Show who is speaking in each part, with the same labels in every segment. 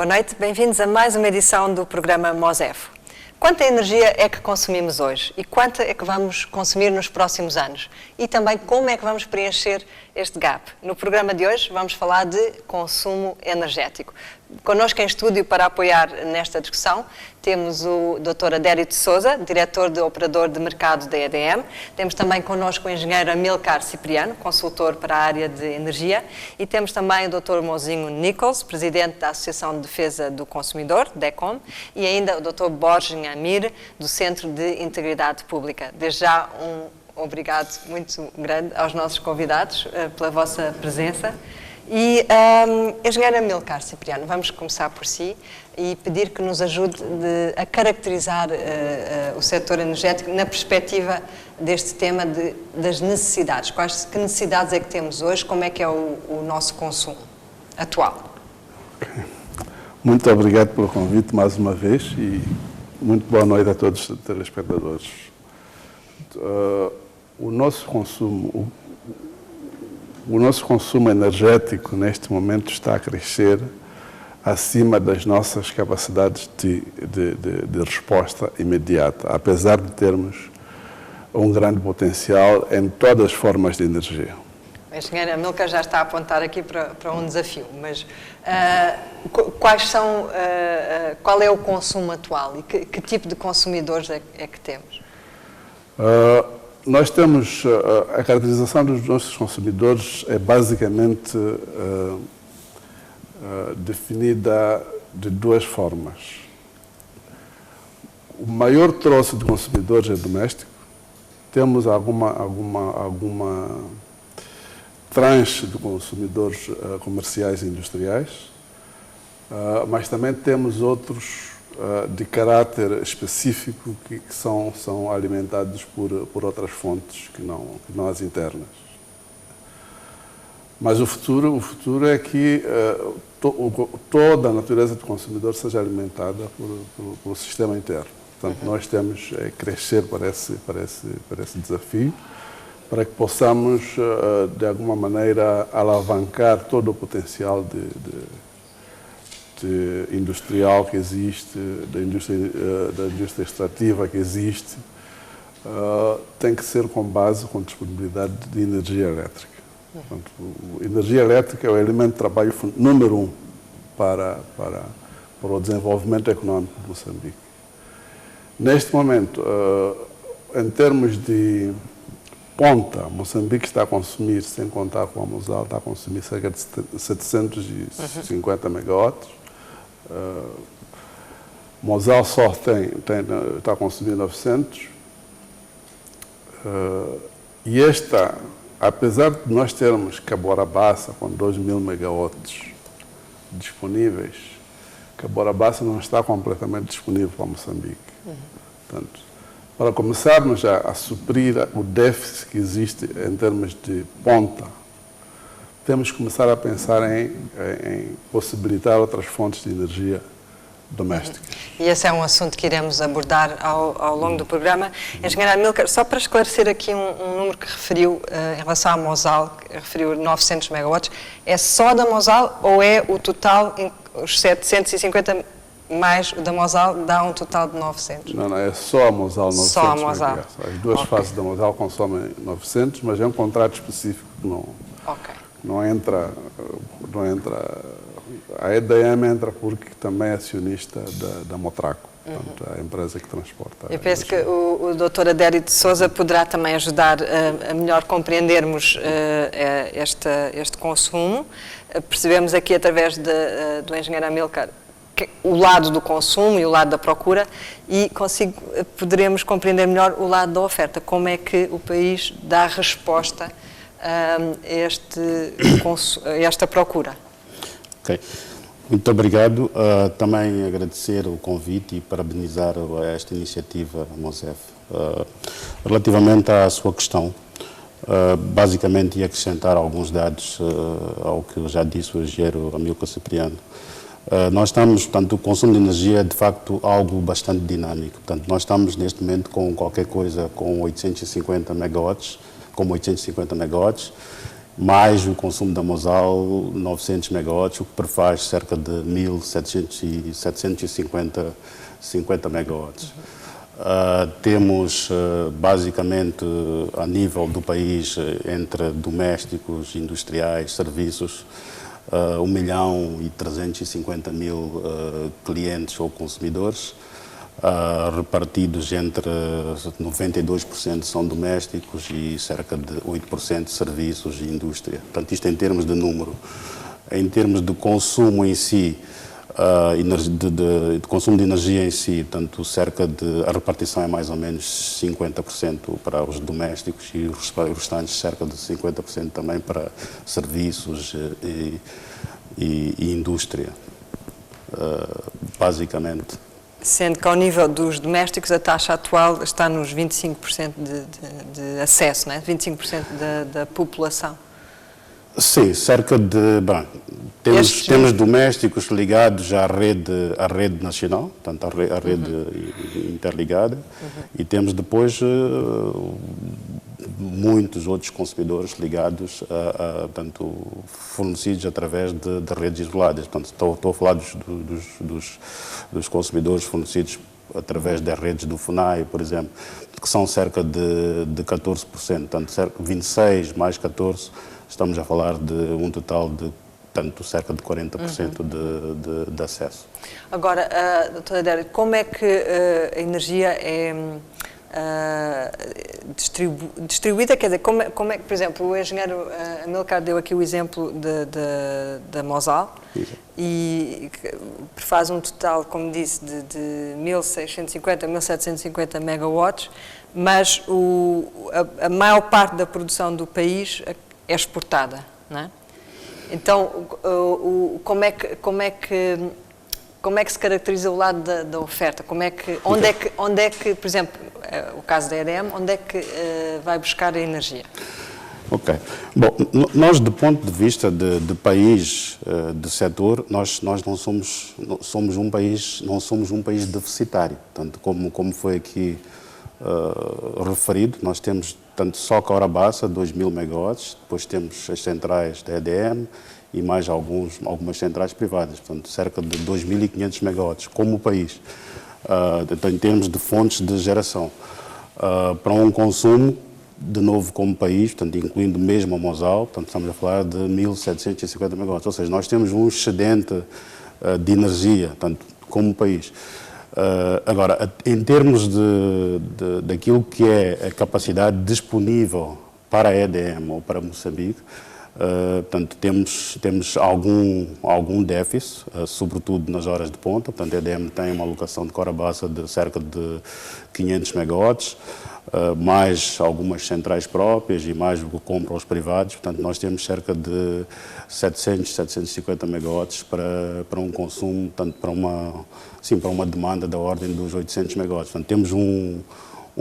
Speaker 1: boa noite. Bem-vindos a mais uma edição do programa Mosef. Quanta energia é que consumimos hoje e quanta é que vamos consumir nos próximos anos? E também como é que vamos preencher este gap? No programa de hoje vamos falar de consumo energético. Connosco em estúdio para apoiar nesta discussão temos o Dr. Adério de Sousa, diretor de operador de mercado da EDM. Temos também connosco o engenheiro Amilcar Cipriano, consultor para a área de energia. E temos também o Dr. Mozinho Nichols, presidente da Associação de Defesa do Consumidor, DECOM. E ainda o Dr. Borges Amir, do Centro de Integridade Pública. Desde já obrigado muito grande aos nossos convidados pela vossa presença. E, engenheiro Amilcar Cipriano, vamos começar por si e pedir que nos ajude a caracterizar o setor energético na perspectiva deste tema das necessidades. Que necessidades é que temos hoje? Como é que é o nosso consumo atual?
Speaker 2: Muito obrigado pelo convite mais uma vez e muito boa noite a todos os telespectadores. O nosso consumo energético neste momento está a crescer acima das nossas capacidades de resposta imediata, apesar de termos um grande potencial em todas as formas de energia.
Speaker 1: A engenheira Amilcar já está a apontar aqui para um desafio, mas qual é o consumo atual e que tipo de consumidores é que temos?
Speaker 2: Nós temos, a caracterização dos nossos consumidores é basicamente definida de duas formas. O maior troço de consumidores é doméstico. Temos alguma tranche de consumidores comerciais e industriais, mas também temos outros de caráter específico que são alimentados por outras fontes que não as internas. Mas o futuro é que toda a natureza do consumidor seja alimentada pelo sistema interno. Portanto, nós temos que crescer para esse desafio, para que possamos, de alguma maneira, alavancar todo o potencial industrial que existe, da indústria extrativa que existe, tem que ser com base com disponibilidade de energia elétrica. Portanto, energia elétrica é o elemento de trabalho número 1 para o desenvolvimento econômico de Moçambique. Neste momento, em termos de ponta, Moçambique está a consumir, sem contar com a Mosal, está a consumir cerca de 750 megawatts. Mosal só está a consumir 900. E apesar de nós termos Caborabassa com 2.000 megawatts disponíveis, Caborabassa não está completamente disponível para Moçambique. Portanto, para começarmos a suprir o déficit que existe em termos de ponta, temos que começar a pensar em possibilitar outras fontes de energia doméstica.
Speaker 1: E esse é um assunto que iremos abordar ao longo do programa. Engenheira Amilcar, só para esclarecer aqui um número que referiu em relação à Mosal, que referiu 900 megawatts, é só da Mosal ou é o total, os 750 mais o da Mosal dá um total de 900?
Speaker 2: Não, é só a Mosal 900.
Speaker 1: Só a Mosal.
Speaker 2: As duas fases da Mosal consomem 900, mas é um contrato específico que não entra. A EDM entra porque também é acionista da Motraco, portanto, a empresa que transporta.
Speaker 1: Eu penso que o Dr. Adério de Sousa poderá também ajudar a melhor compreendermos este consumo. Percebemos aqui, através do engenheiro Amilcar, o lado do consumo e o lado da procura, e poderemos compreender melhor o lado da oferta. Como é que o país dá resposta a esta procura?
Speaker 3: Ok. Muito obrigado. Também agradecer o convite e parabenizar esta iniciativa, Mosef. Relativamente à sua questão, basicamente ia acrescentar alguns dados ao que já disse o engenheiro Amilcar Cipriano. Nós estamos, portanto, o consumo de energia é de facto algo bastante dinâmico. Portanto, nós estamos neste momento com qualquer coisa com 850 megawatts, mais o consumo da Mosal, 900 megawatts, o que prefaz cerca de 1.750 megawatts. Temos, basicamente, a nível do país, entre domésticos, industriais, serviços, 1.350.000 clientes ou consumidores, repartidos entre 92% são domésticos e cerca de 8% serviços e indústria. Portanto, isto em termos de número. Em termos de consumo em si, de consumo de energia em si, tanto a repartição é mais ou menos 50% para os domésticos e os restantes cerca de 50% também para serviços e indústria, basicamente.
Speaker 1: Sendo que ao nível dos domésticos a taxa atual está nos 25% de acesso, não é? 25% da população.
Speaker 3: Sim, cerca de... Bom, temos domésticos ligados à rede nacional, portanto, à rede interligada, e temos depois muitos outros consumidores ligados, portanto, fornecidos através de redes isoladas. Portanto, estou a falar dos consumidores fornecidos através das redes do FUNAI, por exemplo, que são cerca de 14%, portanto, 26 mais 14%, estamos a falar de um total de cerca de 40% de acesso.
Speaker 1: Agora, doutora Adélia, como é que a energia é distribuída? Quer dizer, como é que, por exemplo, o engenheiro Amilcar deu aqui o exemplo da Mosal, e faz um total, como disse, de 1.650, 1.750 megawatts, mas a maior parte da produção do país é exportada, não é? Então, como é que se caracteriza o lado da oferta? Onde é que, por exemplo, o caso da EDM, onde é que vai buscar a energia?
Speaker 3: Ok. Bom, nós, do ponto de vista de país, de setor, nós não somos um país deficitário. Portanto, como foi aqui referido, nós temos tanto só Caurabassa, 2.000 megawatts, depois temos as centrais da EDM e mais algumas centrais privadas, portanto, cerca de 2.500 megawatts, como o país, então, em termos de fontes de geração. Para um consumo, de novo, como país, portanto, incluindo mesmo a Mosal, portanto, estamos a falar de 1.750 megawatts, ou seja, nós temos um excedente de energia, portanto, como país. Agora, em termos daquilo que é a capacidade disponível para a EDM ou para Moçambique, portanto, temos algum déficit, sobretudo nas horas de ponta. Portanto, a EDM tem uma alocação de Caurabassa de cerca de 500 megawatts, mais algumas centrais próprias e mais o que compram aos privados. Portanto, nós temos cerca de 750 megawatts para um consumo, portanto, para uma demanda da ordem dos 800 megawatts. Portanto, temos um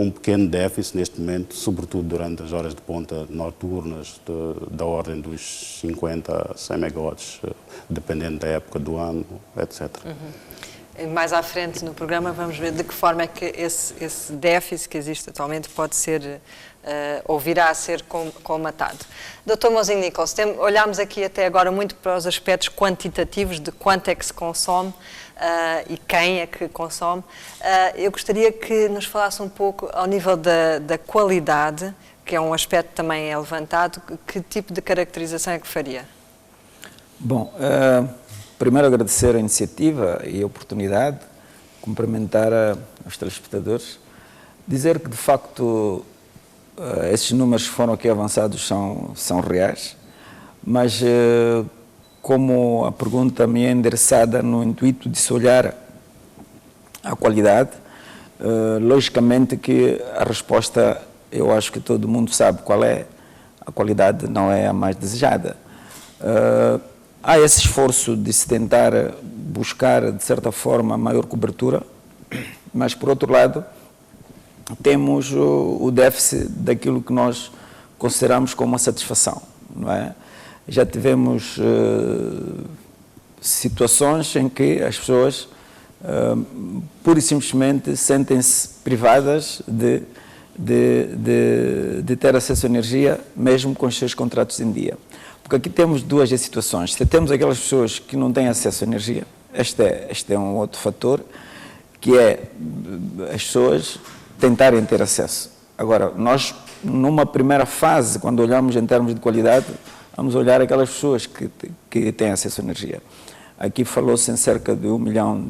Speaker 3: pequeno déficit neste momento, sobretudo durante as horas de ponta noturnas, da ordem dos 50 a 100 megawatts, dependendo da época do ano, etc.
Speaker 1: Mais à frente no programa vamos ver de que forma é que esse déficit que existe atualmente pode ser ou virá a ser colmatado. Dr. Mozinho Nichols, olhámos aqui até agora muito para os aspectos quantitativos de quanto é que se consome e quem é que consome. Eu gostaria que nos falasse um pouco ao nível da qualidade, que é um aspecto que também é levantado, que tipo de caracterização é que faria?
Speaker 4: Bom, primeiro agradecer a iniciativa e a oportunidade, cumprimentar os telespectadores, dizer que de facto esses números que foram aqui avançados são reais, mas como a pergunta me é endereçada no intuito de se olhar a qualidade, logicamente que a resposta, eu acho que todo mundo sabe qual é, a qualidade não é a mais desejada. Há esse esforço de se tentar buscar, de certa forma, maior cobertura, mas, por outro lado, temos o déficit daquilo que nós consideramos como uma satisfação, não é? Já tivemos situações em que as pessoas, pura e simplesmente, sentem-se privadas de de ter acesso à energia, mesmo com os seus contratos em dia. Porque aqui temos duas situações. Se temos aquelas pessoas que não têm acesso à energia, este é um outro fator, que é as pessoas tentarem ter acesso. Agora, nós, numa primeira fase, quando olhamos em termos de qualidade, vamos olhar aquelas pessoas que têm acesso à energia. Aqui falou-se em cerca de 1 milhão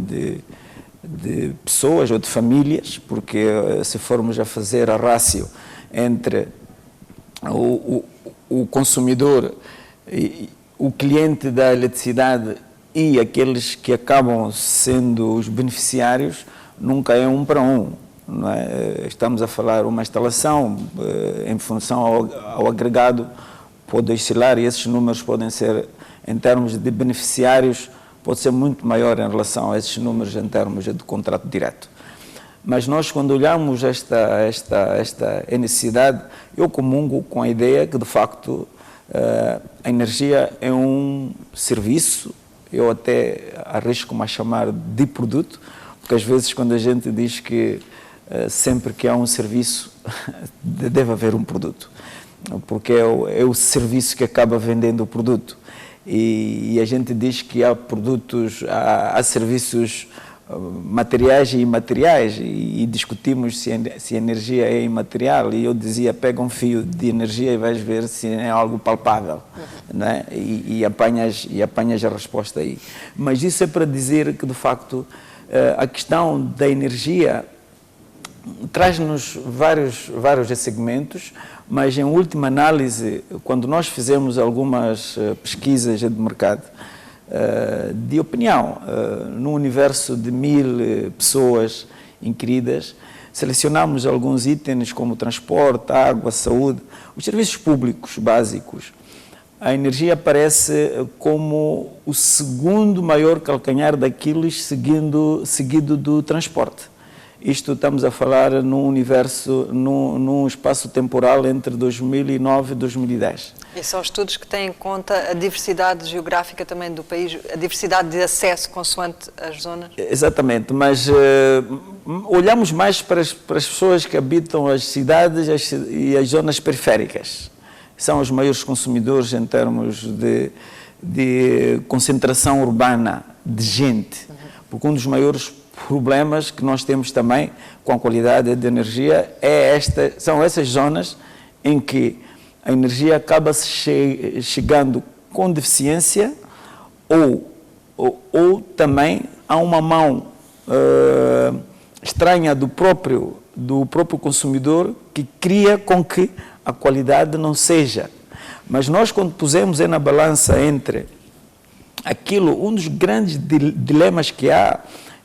Speaker 4: de pessoas ou de famílias, porque se formos a fazer a rácio entre o consumidor, o cliente da eletricidade e aqueles que acabam sendo os beneficiários, nunca é 1 para 1. Não é? Estamos a falar uma instalação em função ao agregado, pode oscilar, e esses números podem ser, em termos de beneficiários, pode ser muito maior em relação a esses números em termos de contrato direto. Mas nós, quando olhamos esta necessidade, eu comungo com a ideia que, de facto, a energia é um serviço, eu até arrisco-me a chamar de produto, porque às vezes quando a gente diz que sempre que há um serviço, deve haver um produto, porque é o serviço que acaba vendendo o produto. E a gente diz que há produtos, há serviços materiais e imateriais, e discutimos se a energia é imaterial, e eu dizia, pega um fio de energia e vais ver se é algo palpável, não é? E apanhas a resposta aí. Mas isso é para dizer que, de facto, a questão da energia traz-nos vários segmentos, mas em última análise, quando nós fizemos algumas pesquisas de mercado, de opinião, no universo de 1000 pessoas inquiridas, selecionamos alguns itens como transporte, água, saúde, os serviços públicos básicos. A energia aparece como o segundo maior calcanhar daqueles, seguido do transporte. Isto estamos a falar num universo, num espaço temporal entre 2009 e 2010.
Speaker 1: E são estudos que têm em conta a diversidade geográfica também do país, a diversidade de acesso consoante as zonas?
Speaker 4: Exatamente, mas olhamos mais para as pessoas que habitam as cidades e as zonas periféricas. São os maiores consumidores em termos de concentração urbana de gente, porque um dos maiores problemas que nós temos também com a qualidade de energia são essas zonas em que a energia acaba chegando com deficiência ou também há uma mão estranha do próprio consumidor que cria com que a qualidade não seja. Mas nós, quando pusemos na balança entre aquilo, um dos grandes dilemas que há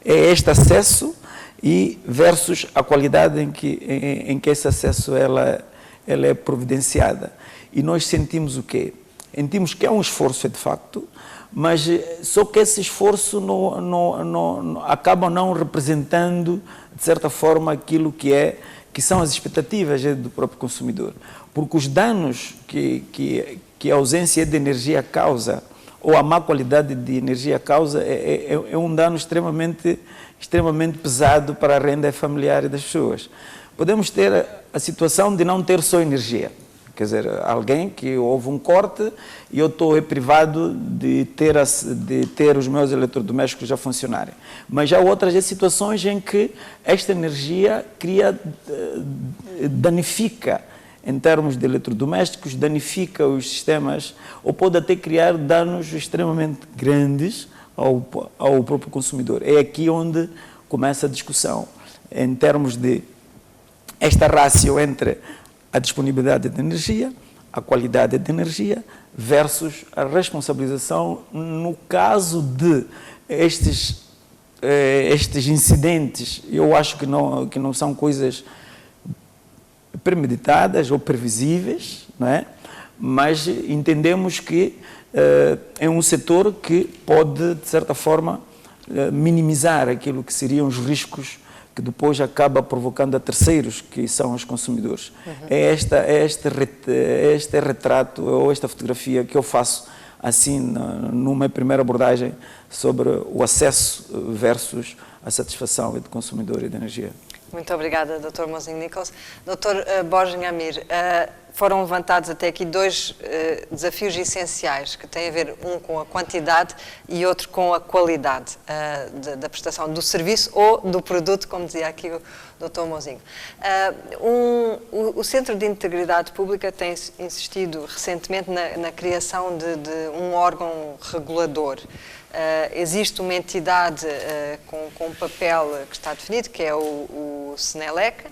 Speaker 4: é este acesso e versus a qualidade em que esse acesso ela é providenciada. E nós sentimos o quê? Sentimos que é um esforço, de facto, mas só que esse esforço acaba não representando, de certa forma, aquilo que são as expectativas do próprio consumidor. Porque os danos que a ausência de energia causa, ou a má qualidade de energia causa, é um dano extremamente pesado para a renda familiar das pessoas. Podemos ter a situação de não ter só energia. Quer dizer, alguém que houve um corte e eu estou privado de ter os meus eletrodomésticos a funcionarem. Mas há outras situações em que esta energia danifica em termos de eletrodomésticos, danifica os sistemas, ou pode até criar danos extremamente grandes ao próprio consumidor. É aqui onde começa a discussão, em termos de esta rácio entre a disponibilidade de energia, a qualidade de energia, versus a responsabilização no caso de estes incidentes. Eu acho que não são coisas premeditadas ou previsíveis, não é? Mas entendemos que é um setor que pode, de certa forma, minimizar aquilo que seriam os riscos que depois acaba provocando a terceiros, que são os consumidores. É este retrato, ou esta fotografia que eu faço, assim, numa primeira abordagem, sobre o acesso versus a satisfação do consumidor e da energia.
Speaker 1: Muito obrigada, Dr. Mozinho Nichols. Dr. Borges Nhamir, foram levantados até aqui dois desafios essenciais, que têm a ver um com a quantidade e outro com a qualidade da prestação do serviço ou do produto, como dizia aqui o Dr. Mozinho. O Centro de Integridade Pública tem insistido recentemente na criação de um órgão regulador. Existe uma entidade com um papel que está definido, que é o SNELEC.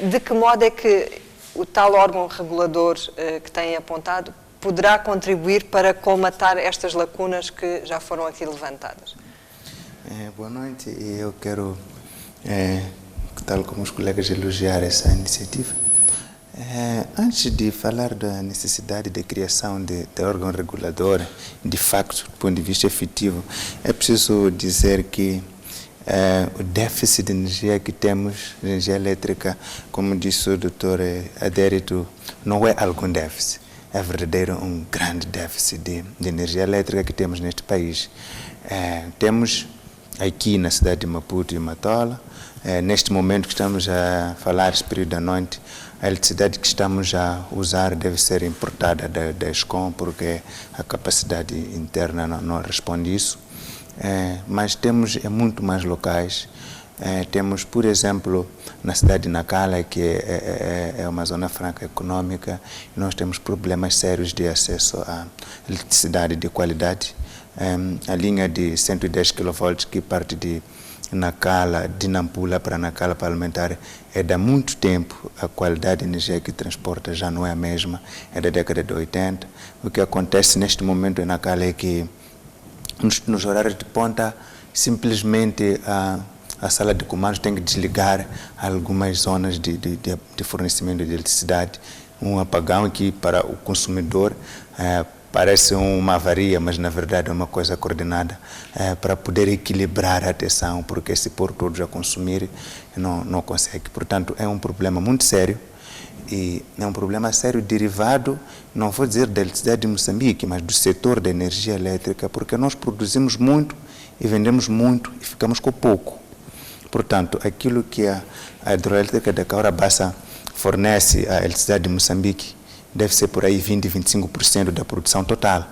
Speaker 1: De que modo é que o tal órgão regulador que tem apontado poderá contribuir para colmatar estas lacunas que já foram aqui levantadas?
Speaker 5: Boa noite, e eu quero, tal como os colegas, elogiar essa iniciativa. Antes de falar da necessidade de criação de órgão regulador, de facto, do ponto de vista efetivo, é preciso dizer que o déficit de energia que temos, de energia elétrica, como disse o Dr. Adérito, não é algum déficit, é verdadeiro um grande déficit de energia elétrica que temos neste país. Temos aqui na cidade de Maputo e Matola, neste momento que estamos a falar, esse período da noite, a eletricidade que estamos a usar deve ser importada da ESCOM, porque a capacidade interna não responde isso. Mas temos muito mais locais. Temos, por exemplo, na cidade de Nacala, que é uma zona franca econômica, nós temos problemas sérios de acesso à eletricidade de qualidade. A linha de 110 kV que parte de Nacala, de Nampula para Nacala Parlamentar, é de há muito tempo. A qualidade de energia que transporta já não é a mesma, é da década de 80. O que acontece neste momento em Nacala é que nos horários de ponta, simplesmente a sala de comando tem que desligar algumas zonas de fornecimento de eletricidade. Um apagão que para o consumidor parece uma avaria, mas na verdade é uma coisa coordenada para poder equilibrar a tensão, porque se pôr todos a consumir, não consegue. Portanto, é um problema muito sério. E é um problema sério derivado, não vou dizer da eletricidade de Moçambique, mas do setor da energia elétrica, porque nós produzimos muito e vendemos muito e ficamos com pouco. Portanto, aquilo que a hidroelétrica da Cahora Bassa fornece à eletricidade de Moçambique deve ser por aí 20, 25% da produção total.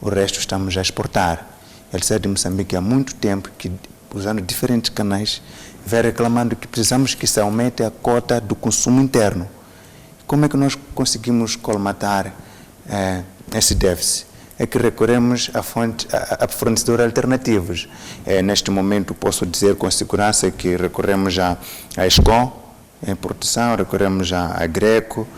Speaker 5: O resto estamos a exportar. A eletricidade de Moçambique há muito tempo que, usando diferentes canais, vem reclamando que precisamos que se aumente a cota do consumo interno. Como é que nós conseguimos colmatar esse déficit? É que recorremos a fornecedores alternativos. Neste momento, posso dizer com segurança que recorremos à ESCOM em produção, recorremos à Greco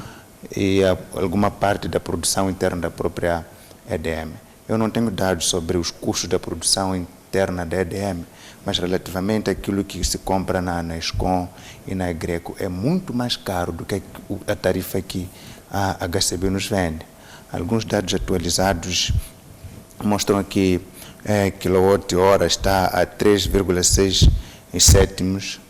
Speaker 5: e a alguma parte da produção interna da própria EDM. Eu não tenho dados sobre os custos da produção interna da EDM, mas relativamente àquilo que se compra na ESCOM e na Greco é muito mais caro do que a tarifa que a HCB nos vende. Alguns dados atualizados mostram que quilowatt-hora está a 3,6 cêntimos,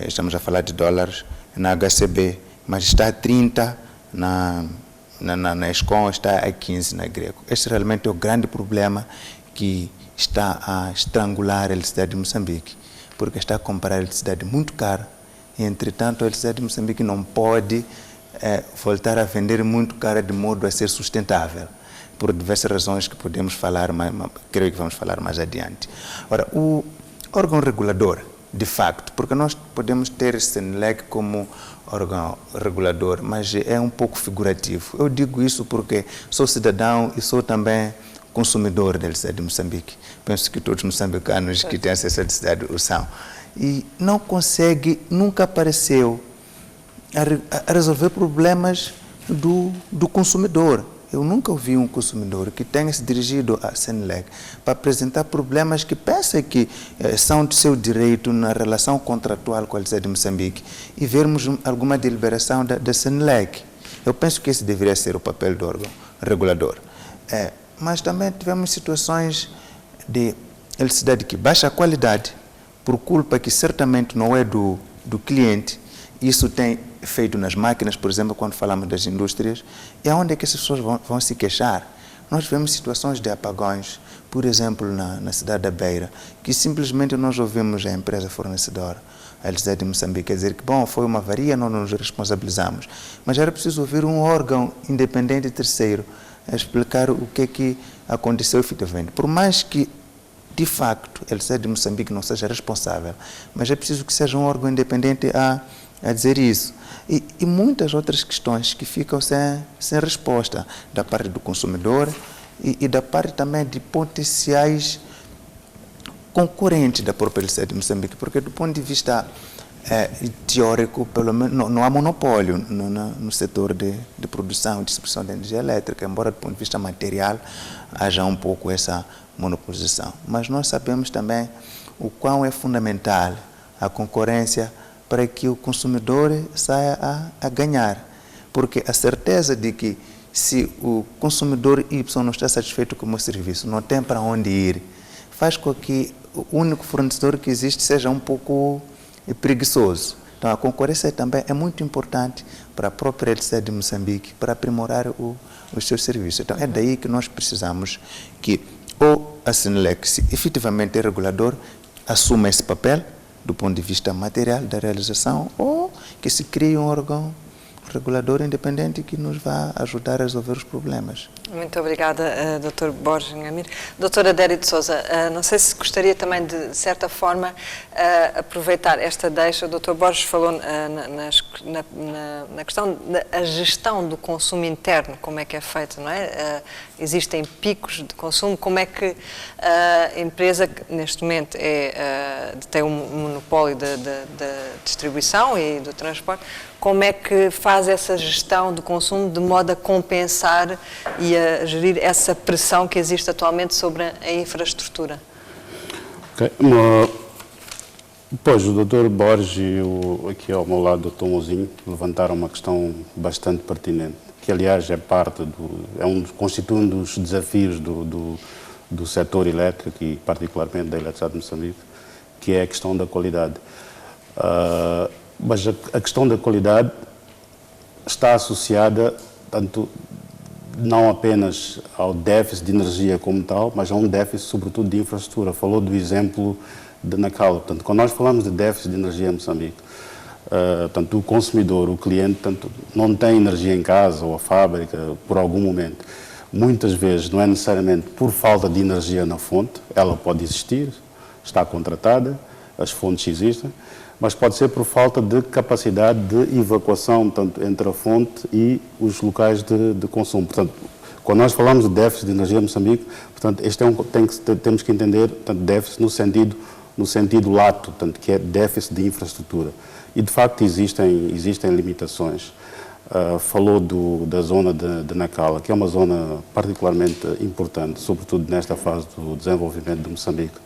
Speaker 5: estamos a falar de dólares, na HCB, mas está a 30 na ESCOM, está a 15 na Greco. Este realmente é o grande problema que está a estrangular a eletricidade de Moçambique, porque está a comprar a eletricidade muito cara, e, entretanto, a eletricidade de Moçambique não pode voltar a vender muito cara de modo a ser sustentável, por diversas razões que podemos falar, creio que vamos falar mais adiante. Ora, o órgão regulador, de facto, porque nós podemos ter SNELEC como órgão regulador, mas é um pouco figurativo. Eu digo isso porque sou cidadão e sou também consumidor da eletricidade de Moçambique. Penso que todos os moçambicanos que têm acesso à eletricidade o são. E não consegue, nunca apareceu a resolver problemas do consumidor. Eu nunca ouvi um consumidor que tenha se dirigido à SNELEC para apresentar problemas que pensa que são de seu direito na relação contratual com a eletricidade de Moçambique e vermos alguma deliberação da SNELEC. Eu penso que esse deveria ser o papel do órgão regulador. Mas também tivemos situações de eletricidade que baixa a qualidade por culpa que certamente não é do cliente. Isso tem efeito nas máquinas, por exemplo, quando falamos das indústrias. E aonde é que essas pessoas vão se queixar? Nós tivemos situações de apagões por exemplo, na cidade da Beira, que simplesmente nós ouvimos a empresa fornecedora, a Eletricidade de Moçambique, quer dizer que, bom, foi uma avaria, não nos responsabilizamos. Mas era preciso ouvir um órgão independente terceiro a explicar o que aconteceu efetivamente. Por mais que, de facto, a Eletricidade de Moçambique não seja responsável, mas é preciso que seja um órgão independente a dizer isso. E muitas outras questões que ficam sem resposta da parte do consumidor e da parte também de potenciais concorrentes da própria Eletricidade de Moçambique, porque do ponto de vista teórico, pelo menos, não há monopólio no setor de produção e distribuição de energia elétrica, embora do ponto de vista material haja um pouco essa monopolização. Mas nós sabemos também o quão é fundamental a concorrência para que o consumidor saia a ganhar, porque a certeza de que se o consumidor Y não está satisfeito com o meu serviço, não tem para onde ir, faz com que o único fornecedor que existe seja um pouco preguiçoso. Então, a concorrência também é muito importante para a própria Eletricidade de Moçambique, para aprimorar os seus serviços. Então, é daí que nós precisamos que ou a Senelec, se efetivamente é regulador, assuma esse papel do ponto de vista material da realização, ou que se crie um órgão regulador independente que nos vá ajudar a resolver os problemas.
Speaker 1: Muito obrigada, Dr. Borges Nhamir. Doutora Adélia de Sousa, não sei se gostaria também de certa forma, aproveitar esta deixa. O Dr. Borges falou na questão da gestão do consumo interno, como é que é feito, não é? Existem picos de consumo, como é que a empresa, que neste momento tem um monopólio da distribuição e do transporte, como é que faz essa gestão do consumo de modo a compensar e a gerir essa pressão que existe atualmente sobre a infraestrutura?
Speaker 3: Okay. Pois, o Dr. Borges e aqui ao meu lado o Dr. Mozinho levantaram uma questão bastante pertinente, que aliás constitui um dos desafios do setor elétrico e particularmente da Eletricidade de Moçambique, que é a questão da qualidade. Mas a questão da qualidade está associada tanto não apenas ao déficit de energia como tal, mas a um déficit sobretudo de infraestrutura. Falou do exemplo de Nacala. Portanto, quando nós falamos de déficit de energia em Moçambique, tanto o consumidor, o cliente, tanto não tem energia em casa ou a fábrica por algum momento. Muitas vezes não é necessariamente por falta de energia na fonte, ela pode existir, está contratada, as fontes existem, mas pode ser por falta de capacidade de evacuação, tanto entre a fonte e os locais de consumo. Portanto, quando nós falamos de déficit de energia em Moçambique, portanto, temos que entender déficit no sentido lato, portanto, que é déficit de infraestrutura. E, de facto, existem limitações. Falou da zona de Nacala, que é uma zona particularmente importante, sobretudo nesta fase do desenvolvimento de Moçambique.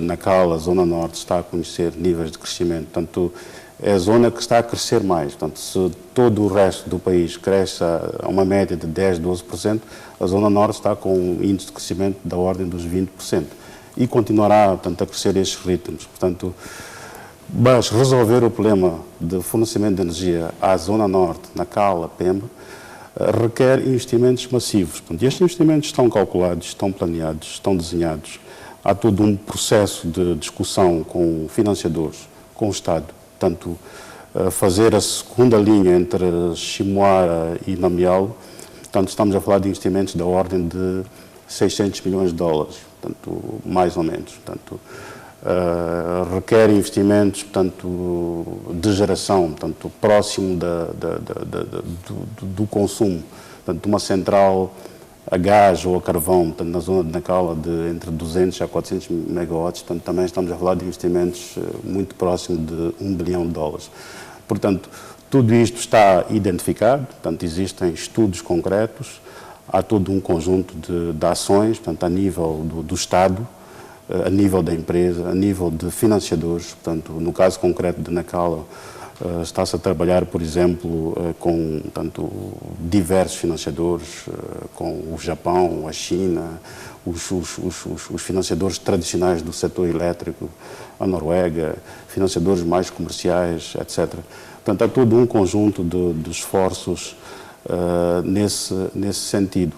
Speaker 3: Nacala, a zona norte, está a conhecer níveis de crescimento, portanto, é a zona que está a crescer mais. Portanto, se todo o resto do país cresce a uma média de 10%, 12%, a zona norte está com um índice de crescimento da ordem dos 20%. E continuará, portanto, a crescer estes ritmos. Portanto, mas resolver o problema de fornecimento de energia à zona norte, Nacala, Pemba, requer investimentos massivos. Portanto, estes investimentos estão calculados, estão planeados, estão desenhados. Há todo um processo de discussão com financiadores, com o Estado. Portanto, fazer a segunda linha entre Chimoara e Namialo, portanto, estamos a falar de investimentos da ordem de 600 milhões de dólares, portanto, mais ou menos. Portanto, requer investimentos, portanto, de geração, portanto, próximo do consumo, portanto, de uma central a gás ou a carvão, portanto, na zona de Nacala, de entre 200 a 400 megawatts, portanto, também estamos a falar de investimentos muito próximos de $1 bilhão. Portanto, tudo isto está identificado, portanto, existem estudos concretos, há todo um conjunto de ações, portanto, a nível do Estado, a nível da empresa, a nível de financiadores, portanto, no caso concreto de Nacala, está-se a trabalhar, por exemplo, com tanto diversos financiadores, com o Japão, a China, os financiadores tradicionais do setor elétrico, a Noruega, financiadores mais comerciais, etc. Portanto, há todo um conjunto de esforços nesse sentido.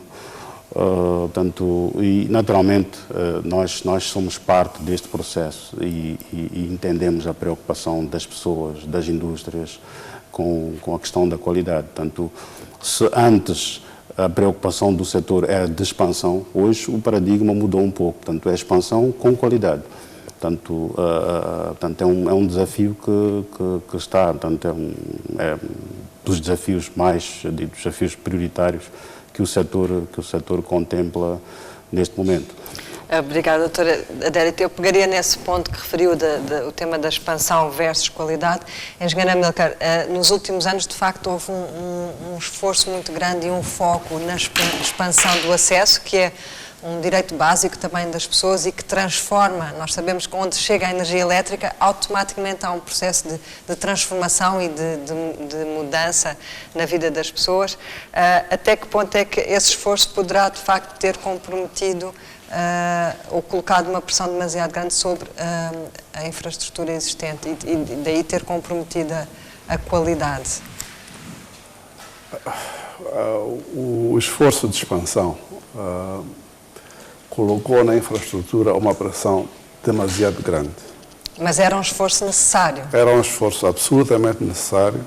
Speaker 3: E naturalmente nós somos parte deste processo e entendemos a preocupação das pessoas, das indústrias com a questão da qualidade. Portanto, se antes a preocupação do setor era de expansão, hoje o paradigma mudou um pouco. Portanto, é expansão com qualidade. Portanto, é um desafio que está, portanto, é dos desafios dos desafios prioritários que o setor contempla neste momento.
Speaker 1: Obrigada, doutora Adérito. Eu pegaria nesse ponto que referiu, o tema da expansão versus qualidade. Engenheira Amílcar, nos últimos anos, de facto, houve um esforço muito grande e um foco na expansão do acesso, que é um direito básico também das pessoas e que transforma. Nós sabemos que onde chega a energia elétrica, automaticamente há um processo de transformação e de mudança na vida das pessoas. Até que ponto é que esse esforço poderá, de facto, ter comprometido ou colocado uma pressão demasiado grande sobre a infraestrutura existente e daí ter comprometido a qualidade?
Speaker 2: O esforço de expansão colocou na infraestrutura uma pressão demasiado grande.
Speaker 1: Mas era um esforço necessário?
Speaker 2: Era um esforço absolutamente necessário,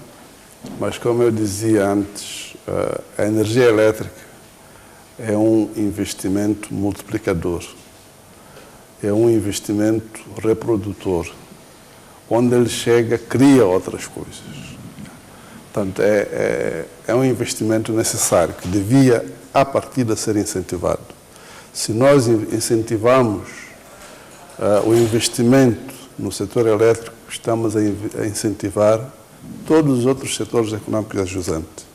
Speaker 2: mas como eu dizia antes, a energia elétrica é um investimento multiplicador, é um investimento reprodutor, onde ele chega, cria outras coisas. Portanto, é um investimento necessário, que devia, à partida, ser incentivado. Se nós incentivamos o investimento no setor elétrico, estamos a incentivar todos os outros setores econômicos adjuntos.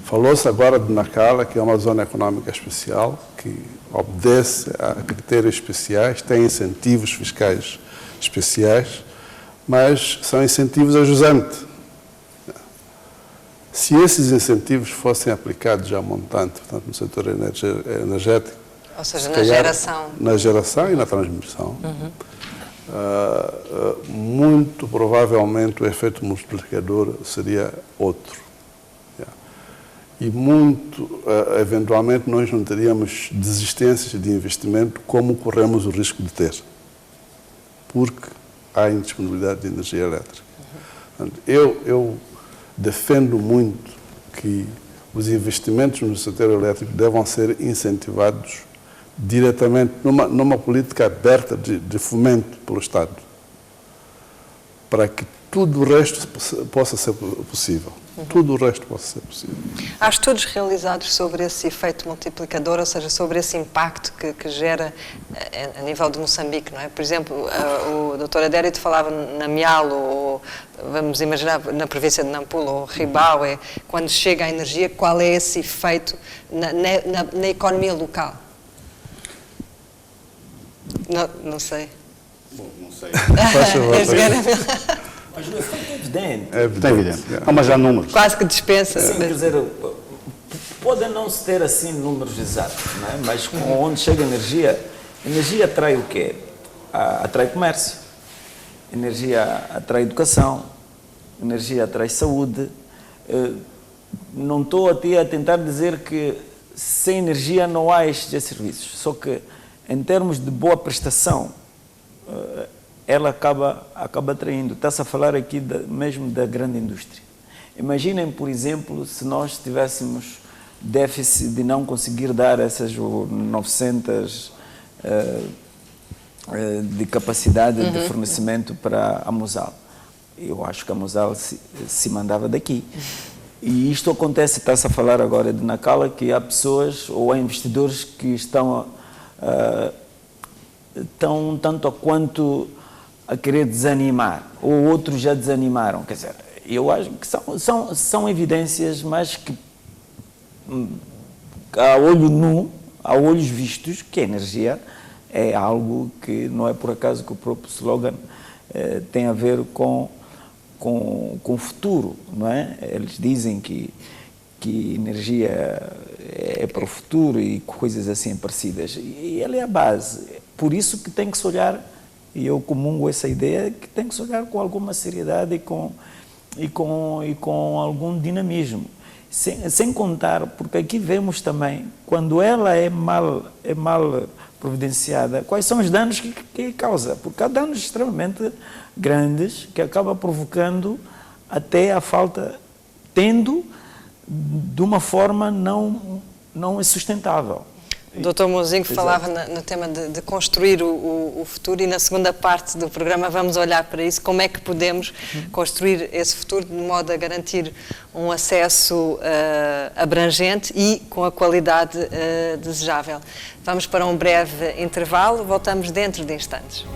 Speaker 2: Falou-se agora de Nacala, que é uma zona econômica especial, que obedece a critérios especiais, tem incentivos fiscais especiais, mas são incentivos a jusante. Se esses incentivos fossem aplicados a montante, portanto, no setor energético,
Speaker 1: ou seja, na geração.
Speaker 2: Na geração e na transmissão, muito provavelmente o efeito multiplicador seria outro. E eventualmente, nós não teríamos desistências de investimento como corremos o risco de ter, porque há indisponibilidade de energia elétrica. Portanto, eu defendo muito que os investimentos no setor elétrico devam ser incentivados diretamente numa política aberta de fomento pelo Estado, para que tudo o resto possa ser possível. Tudo o resto possa ser possível.
Speaker 1: Há estudos realizados sobre esse efeito multiplicador, ou seja, sobre esse impacto que gera a nível de Moçambique, não é? Por exemplo, o Dr. Adérito falava na Mialo, ou vamos imaginar na província de Nampula, ou Ribaue, quando chega a energia, qual é esse efeito na economia local? Não sei.
Speaker 3: Bom, não sei.
Speaker 4: Mas o efeito é evidente.
Speaker 2: É evidente.
Speaker 3: Não, mas há números.
Speaker 1: Quase que dispensa.
Speaker 4: Sim, quer dizer, pode não se ter assim números exatos, não é? Mas onde chega a energia atrai o quê? Atrai comércio, energia atrai educação, energia atrai saúde. Não estou a tentar dizer que sem energia não há estes serviços, só que em termos de boa prestação, ela acaba atraindo. Está-se a falar aqui mesmo da grande indústria. Imaginem, por exemplo, se nós tivéssemos déficit de não conseguir dar essas 900 de capacidade de fornecimento para a Mosal. Eu acho que a Mosal se mandava daqui. E isto acontece, está-se a falar agora de Nacala, que há pessoas ou há investidores que estão tanto a quanto a querer desanimar, ou outros já desanimaram. Quer dizer, eu acho que são evidências, mas que a olho nu, a olhos vistos, que a energia é algo que não é por acaso que o próprio slogan tem a ver com o futuro, não é? Eles dizem que energia é para o futuro e coisas assim parecidas. E ela é a base. Por isso que tem que se olhar, e eu comungo essa ideia, que tem que se olhar com alguma seriedade e com algum dinamismo. Sem contar, porque aqui vemos também, quando ela é mal providenciada, quais são os danos que causa, porque há danos extremamente grandes que acaba provocando até a falta, tendo de uma forma não sustentável.
Speaker 1: O Dr. Mouzinho falava no tema de construir o futuro, e na segunda parte do programa vamos olhar para isso, como é que podemos construir esse futuro de modo a garantir um acesso abrangente e com a qualidade desejável. Vamos para um breve intervalo, voltamos dentro de instantes.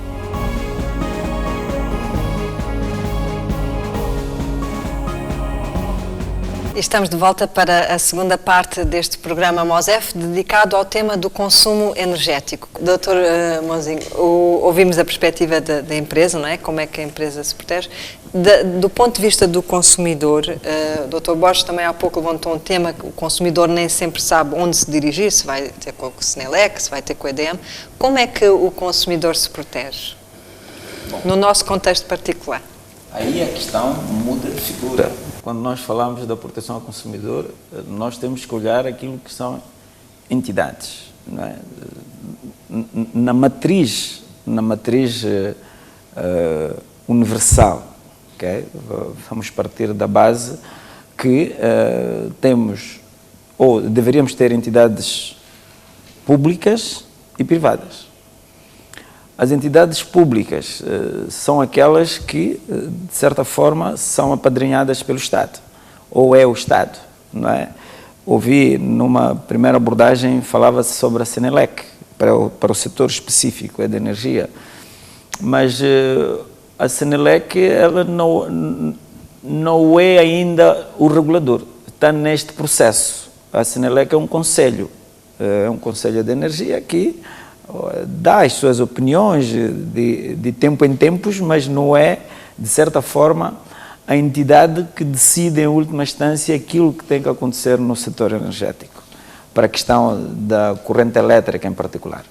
Speaker 1: Estamos de volta para a segunda parte deste programa MOSEF, dedicado ao tema do consumo energético. Dr. Mouzinho, ouvimos a perspectiva da empresa, não é? Como é que a empresa se protege. Do ponto de vista do consumidor, o Dr. Borges também há pouco levantou um tema que o consumidor nem sempre sabe onde se dirigir, se vai ter com o Senelec, se vai ter com o EDM. Como é que o consumidor se protege? Bom, no nosso contexto particular.
Speaker 4: Aí a questão muda de figura. Quando nós falamos da proteção ao consumidor, nós temos que olhar aquilo que são entidades. Não é? Na matriz universal, okay? Vamos partir da base que temos, ou deveríamos ter, entidades públicas e privadas. As entidades públicas são aquelas que, de certa forma, são apadrinhadas pelo Estado, ou é o Estado, não é? Ouvi, numa primeira abordagem, falava-se sobre a Senelec, para o setor específico, da energia, mas a Senelec, ela não é ainda o regulador, está neste processo. A Senelec é um conselho de energia que dá as suas opiniões de tempo em tempos, mas não é, de certa forma, a entidade que decide em última instância aquilo que tem que acontecer no setor energético, para a questão da corrente elétrica em particular.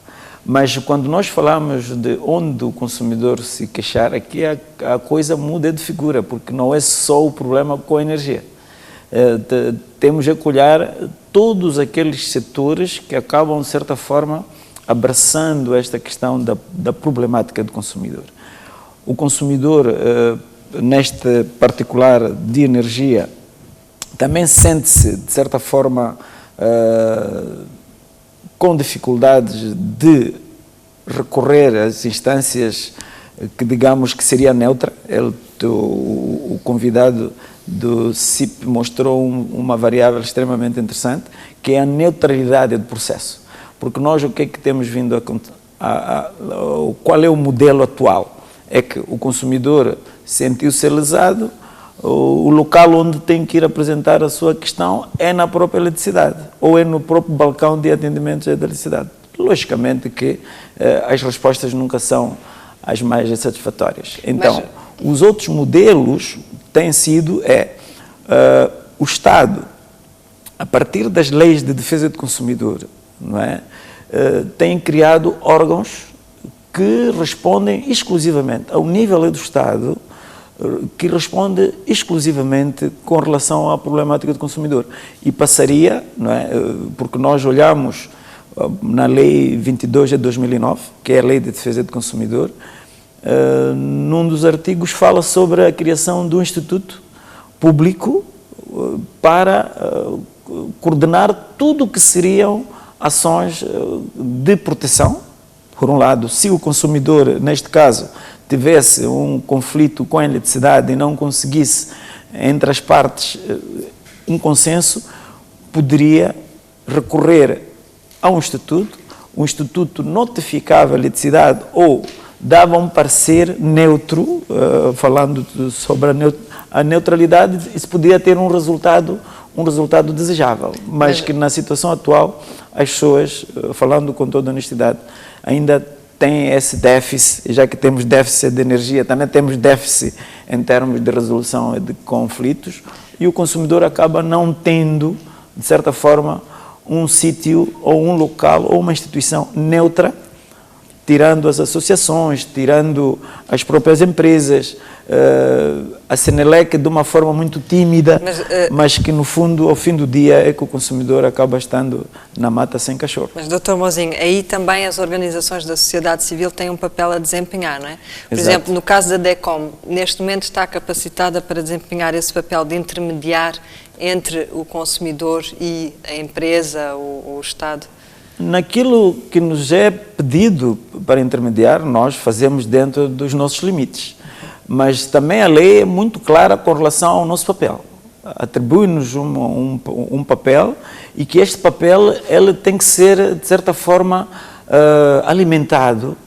Speaker 4: Mas quando nós falamos de onde o consumidor se queixar, aqui a coisa muda de figura, porque não é só o problema com a energia. Temos que olhar todos aqueles setores que acabam, de certa forma, abraçando esta questão da problemática do consumidor. O consumidor, neste particular de energia, também sente-se, de certa forma, com dificuldades de recorrer às instâncias que, digamos, que seria neutra. O convidado do CIP mostrou uma variável extremamente interessante, que é a neutralidade do processo. Porque nós, o que é que temos vindo qual é o modelo atual? É que o consumidor sentiu-se lesado, o local onde tem que ir apresentar a sua questão é na própria eletricidade, ou é no próprio balcão de atendimento de eletricidade. Logicamente que as respostas nunca são as mais satisfatórias. Então, os outros modelos têm sido, o Estado, a partir das leis de defesa do consumidor, não é? Tem criado órgãos que respondem exclusivamente ao nível do Estado, que responde exclusivamente com relação à problemática do consumidor. E passaria, não é? Porque nós olhamos na Lei 22 de 2009, que é a Lei de Defesa do Consumidor, num dos artigos fala sobre a criação de um instituto público para coordenar tudo o que seriam ações de proteção. Por um lado, se o consumidor, neste caso, tivesse um conflito com a eletricidade e não conseguisse, entre as partes, um consenso, poderia recorrer a um instituto, o instituto notificava a eletricidade ou dava um parecer neutro, falando sobre a neutralidade, isso podia ter um resultado desejável, mas que na situação atual as pessoas, falando com toda honestidade, ainda têm esse déficit. Já que temos déficit de energia, também temos déficit em termos de resolução de conflitos, e o consumidor acaba não tendo, de certa forma, um sítio ou um local ou uma instituição neutra tirando as associações, tirando as próprias empresas, a Senelec de uma forma muito tímida, mas que no fundo, ao fim do dia, é que o consumidor acaba estando na mata sem cachorro.
Speaker 1: Mas, Dr. Mozinho, aí também as organizações da sociedade civil têm um papel a desempenhar, não é? Por exemplo, no caso da DECOM, neste momento está capacitada para desempenhar esse papel de intermediar entre o consumidor e a empresa, o Estado?
Speaker 4: Naquilo que nos é pedido para intermediar, nós fazemos dentro dos nossos limites. Mas também a lei é muito clara com relação ao nosso papel. Atribui-nos um papel e que este papel ele tem que ser, de certa forma, alimentado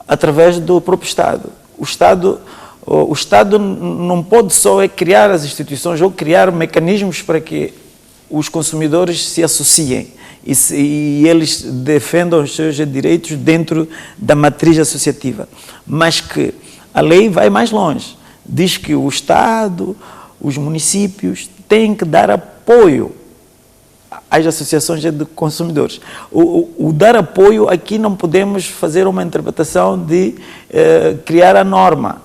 Speaker 4: através do próprio Estado. O Estado não pode só criar as instituições ou criar mecanismos para que os consumidores se associem e eles defendam os seus direitos dentro da matriz associativa, mas que a lei vai mais longe. Diz que o Estado, os municípios têm que dar apoio às associações de consumidores. O dar apoio, aqui não podemos fazer uma interpretação de criar a norma.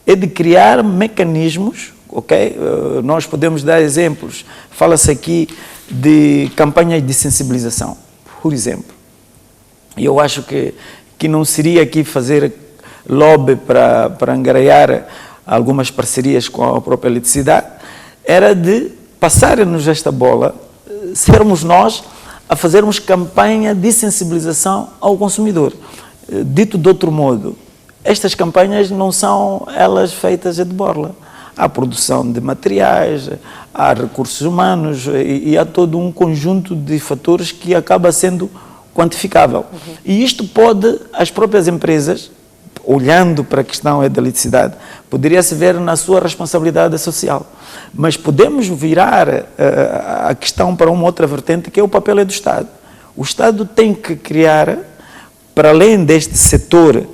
Speaker 4: É de criar mecanismos, ok? Nós podemos dar exemplos. Fala-se aqui de campanhas de sensibilização, por exemplo. Eu acho que não seria aqui fazer lobby para angariar algumas parcerias com a própria eletricidade, era de passarem-nos esta bola, sermos nós a fazermos campanha de sensibilização ao consumidor. Dito de outro modo, estas campanhas não são elas feitas de borla. Há produção de materiais, há recursos humanos e há todo um conjunto de fatores que acaba sendo quantificável. E isto pode, as próprias empresas, olhando para a questão da eletricidade, poderia se ver na sua responsabilidade social. Mas podemos virar a questão para uma outra vertente, que é o papel do Estado. O Estado tem que criar, para além deste setor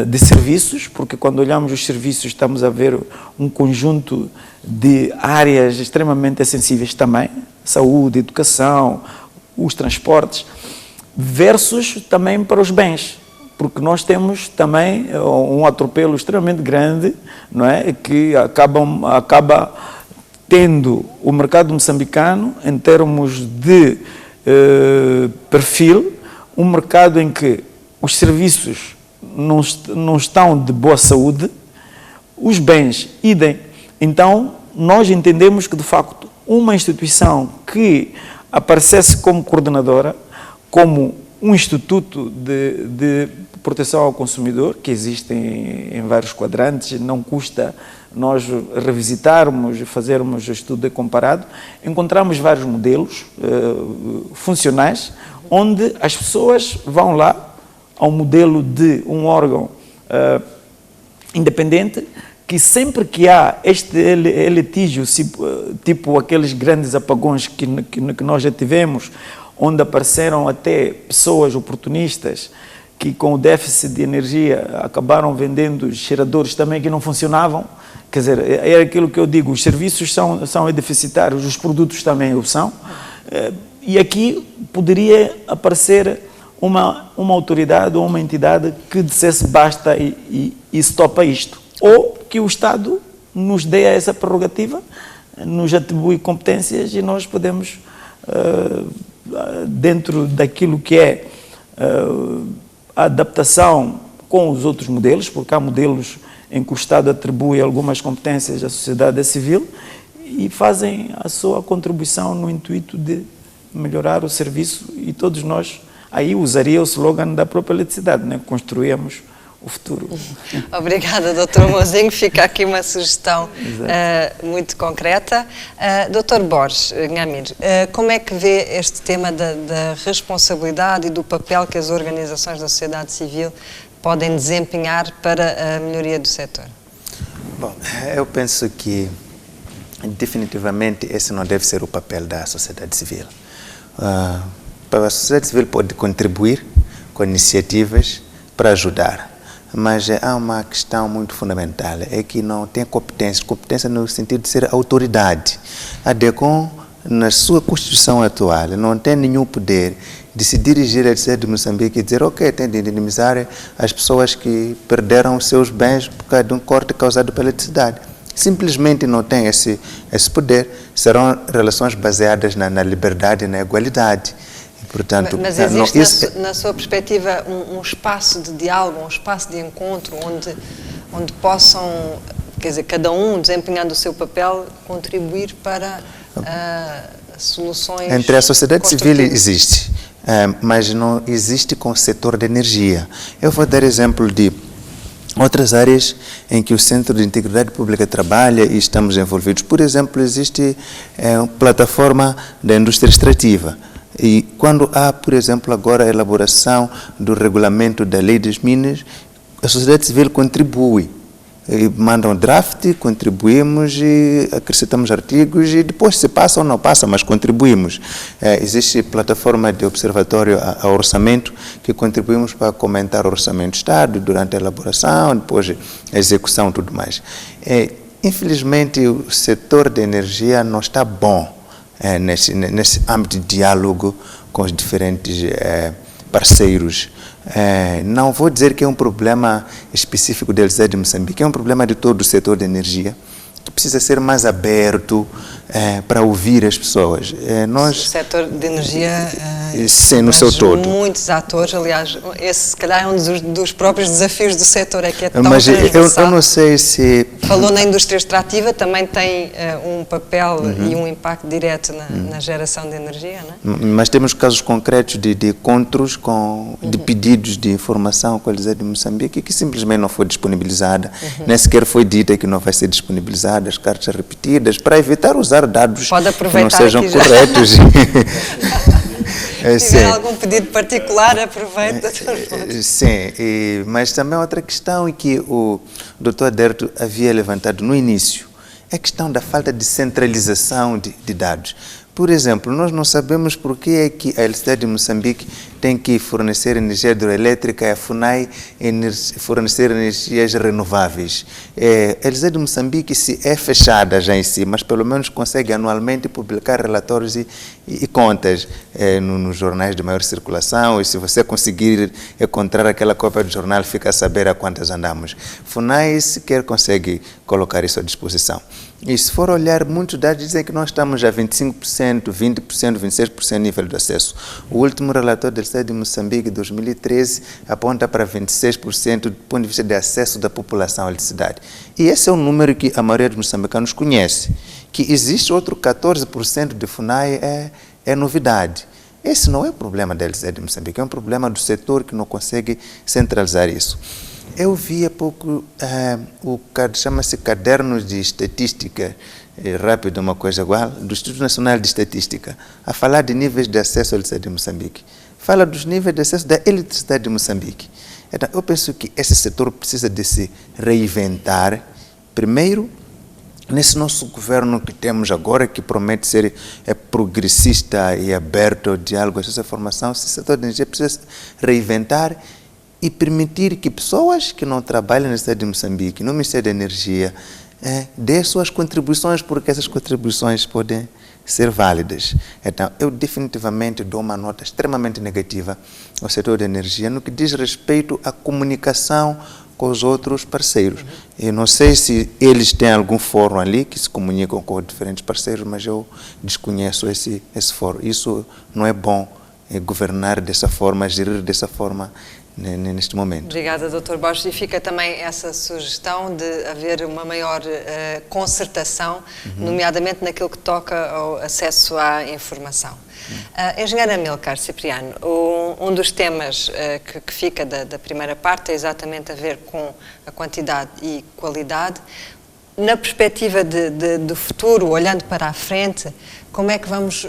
Speaker 4: de serviços, porque quando olhamos os serviços estamos a ver um conjunto de áreas extremamente sensíveis também, saúde, educação, os transportes, versus também para os bens. Porque nós temos também um atropelo extremamente grande, não é? Que acaba tendo o mercado moçambicano, em termos de perfil, um mercado em que os serviços não estão de boa saúde, os bens idem. Então, nós entendemos que, de facto, uma instituição que aparecesse como coordenadora, como um instituto de proteção ao consumidor, que existe em vários quadrantes, não custa nós revisitarmos e fazermos estudo comparado, encontramos vários modelos funcionais, onde as pessoas vão lá ao modelo de um órgão independente, que sempre que há este litígio, tipo aqueles grandes apagões que nós já tivemos, onde apareceram até pessoas oportunistas que com o déficit de energia acabaram vendendo geradores também que não funcionavam. Quer dizer, é aquilo que eu digo, os serviços são deficitários, os produtos também o são. E aqui poderia aparecer uma autoridade ou uma entidade que dissesse basta e stopa isto. Ou que o Estado nos dê essa prerrogativa, nos atribui competências e nós podemos, dentro daquilo que é a adaptação com os outros modelos, porque há modelos em que o Estado atribui algumas competências à sociedade civil e fazem a sua contribuição no intuito de melhorar o serviço, e todos nós, aí usaria o slogan da própria eletricidade, né? Construíamos o futuro.
Speaker 1: Obrigada, Dr. Mozinho. Fica aqui uma sugestão muito concreta. Dr. Borges Nhamir, como é que vê este tema da responsabilidade e do papel que as organizações da sociedade civil podem desempenhar para a melhoria do setor?
Speaker 5: Bom, eu penso que definitivamente esse não deve ser o papel da sociedade civil. A sociedade civil pode contribuir com iniciativas para ajudar, mas há uma questão muito fundamental, é que não tem competência no sentido de ser autoridade. A DECOM, na sua Constituição atual, não tem nenhum poder de se dirigir à Eletricidade de Moçambique e dizer, ok, tem de indemnizar as pessoas que perderam os seus bens por causa de um corte causado pela eletricidade. Simplesmente não tem esse poder. Serão relações baseadas na liberdade e na igualdade. E, portanto,
Speaker 1: mas existe, na sua perspectiva, um espaço de diálogo, um espaço de encontro, onde possam, quer dizer, cada um desempenhando o seu papel, contribuir para soluções.
Speaker 5: Entre a sociedade civil existe, mas não existe com o setor de energia. Eu vou dar exemplo de outras áreas em que o Centro de Integridade Pública trabalha e estamos envolvidos. Por exemplo, existe uma plataforma da indústria extrativa. E quando há, por exemplo, agora a elaboração do regulamento da lei das minas, a sociedade civil contribui. E mandam draft, contribuímos e acrescentamos artigos e depois se passa ou não passa, mas contribuímos. Existe plataforma de observatório ao orçamento que contribuímos para comentar o orçamento do Estado durante a elaboração, depois a execução e tudo mais. Infelizmente, o setor de energia não está bom nesse âmbito de diálogo com os diferentes parceiros. Não vou dizer que é um problema específico da Eletricidade de Moçambique, é um problema de todo o setor de energia, que precisa ser mais aberto para ouvir as pessoas.
Speaker 1: O setor de energia
Speaker 5: sim, no seu todo.
Speaker 1: Muitos atores, aliás, esse se calhar é um dos próprios desafios do setor, é que é tão
Speaker 5: Mas
Speaker 1: transversal.
Speaker 5: eu não sei se...
Speaker 1: Falou na indústria extrativa, também tem um papel e um impacto direto na geração de energia, não é?
Speaker 5: Mas temos casos concretos de encontros de pedidos de informação com a Eletricidade de Moçambique que simplesmente não foi disponibilizada, nem sequer foi dita que não vai ser disponibilizada, as cartas repetidas, para evitar usar dados que não sejam corretos.
Speaker 1: Se tiver algum pedido particular, aproveita.
Speaker 5: Sim, mas também outra questão que o Dr. Aderto havia levantado no início, é a questão da falta de centralização de dados. Por exemplo, nós não sabemos por que é que a Eletricidade de Moçambique tem que fornecer energia hidroelétrica e a FUNAI fornecer energias renováveis. A Eletricidade de Moçambique é fechada já em si, mas pelo menos consegue anualmente publicar relatórios e contas nos jornais de maior circulação, e se você conseguir encontrar aquela cópia do jornal, fica a saber a quantas andamos. FUNAI sequer consegue colocar isso à disposição. E se for olhar, muitos dados dizem que nós estamos a 25%, 20%, 26% nível de acesso. O último relatório da Eletricidade de Moçambique, de 2013, aponta para 26% do ponto de vista de acesso da população à eletricidade. E esse é um número que a maioria dos moçambicanos conhece. Que existe outro 14% de FUNAI é novidade. Esse não é o problema da Eletricidade de Moçambique, é um problema do setor que não consegue centralizar isso. Eu vi há pouco chama-se Cadernos de Estatística, rápido, uma coisa igual, do Instituto Nacional de Estatística, a falar de níveis de acesso à eletricidade de Moçambique. Fala dos níveis de acesso da eletricidade de Moçambique. Então, eu penso que esse setor precisa de se reinventar, primeiro, nesse nosso governo que temos agora, que promete ser progressista e aberto ao diálogo, a essa formação, esse setor de energia precisa se reinventar e permitir que pessoas que não trabalham na cidade de Moçambique, no Ministério da Energia, dê suas contribuições, porque essas contribuições podem ser válidas. Então, eu definitivamente dou uma nota extremamente negativa ao setor da energia no que diz respeito à comunicação com os outros parceiros. Eu não sei se eles têm algum fórum ali que se comunicam com diferentes parceiros, mas eu desconheço esse fórum. Isso não é bom, governar dessa forma, gerir dessa forma neste momento.
Speaker 1: Obrigada, Dr. Borges. E fica também essa sugestão de haver uma maior concertação, nomeadamente naquilo que toca ao acesso à informação. Engenheira Amilcar Cipriano, um dos temas que fica da primeira parte é exatamente a ver com a quantidade e qualidade. Na perspectiva do futuro, olhando para a frente, como é que vamos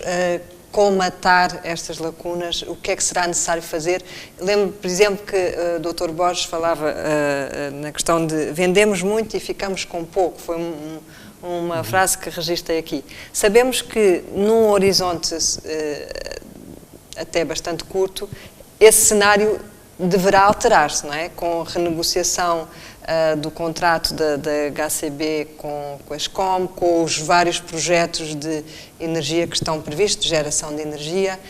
Speaker 1: colmatar estas lacunas? O que é que será necessário fazer? Lembro, por exemplo, que o Dr. Borges falava na questão de vendemos muito e ficamos com pouco. Foi uma frase que registrei aqui. Sabemos que num horizonte até bastante curto, esse cenário deverá alterar-se, não é? Com a renegociação do contrato da HCB com a Eskom, com os vários projetos de energia que estão previstos, de geração de energia,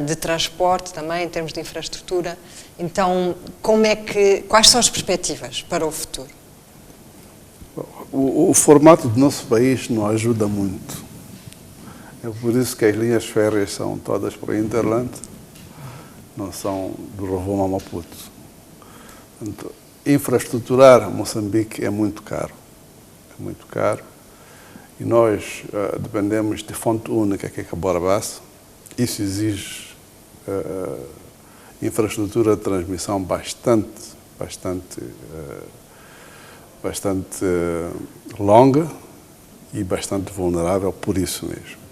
Speaker 1: de transporte também, em termos de infraestrutura. Então, quais são as perspectivas para o futuro?
Speaker 2: O formato do nosso país não ajuda muito. É por isso que as linhas férreas são todas para o Hinterland, não são do Rovuma a Maputo. Portanto, infraestruturar Moçambique é muito caro. É muito caro. E nós dependemos de fonte única, que é Cabora Bassa. Isso exige infraestrutura de transmissão bastante longa e bastante vulnerável por isso mesmo.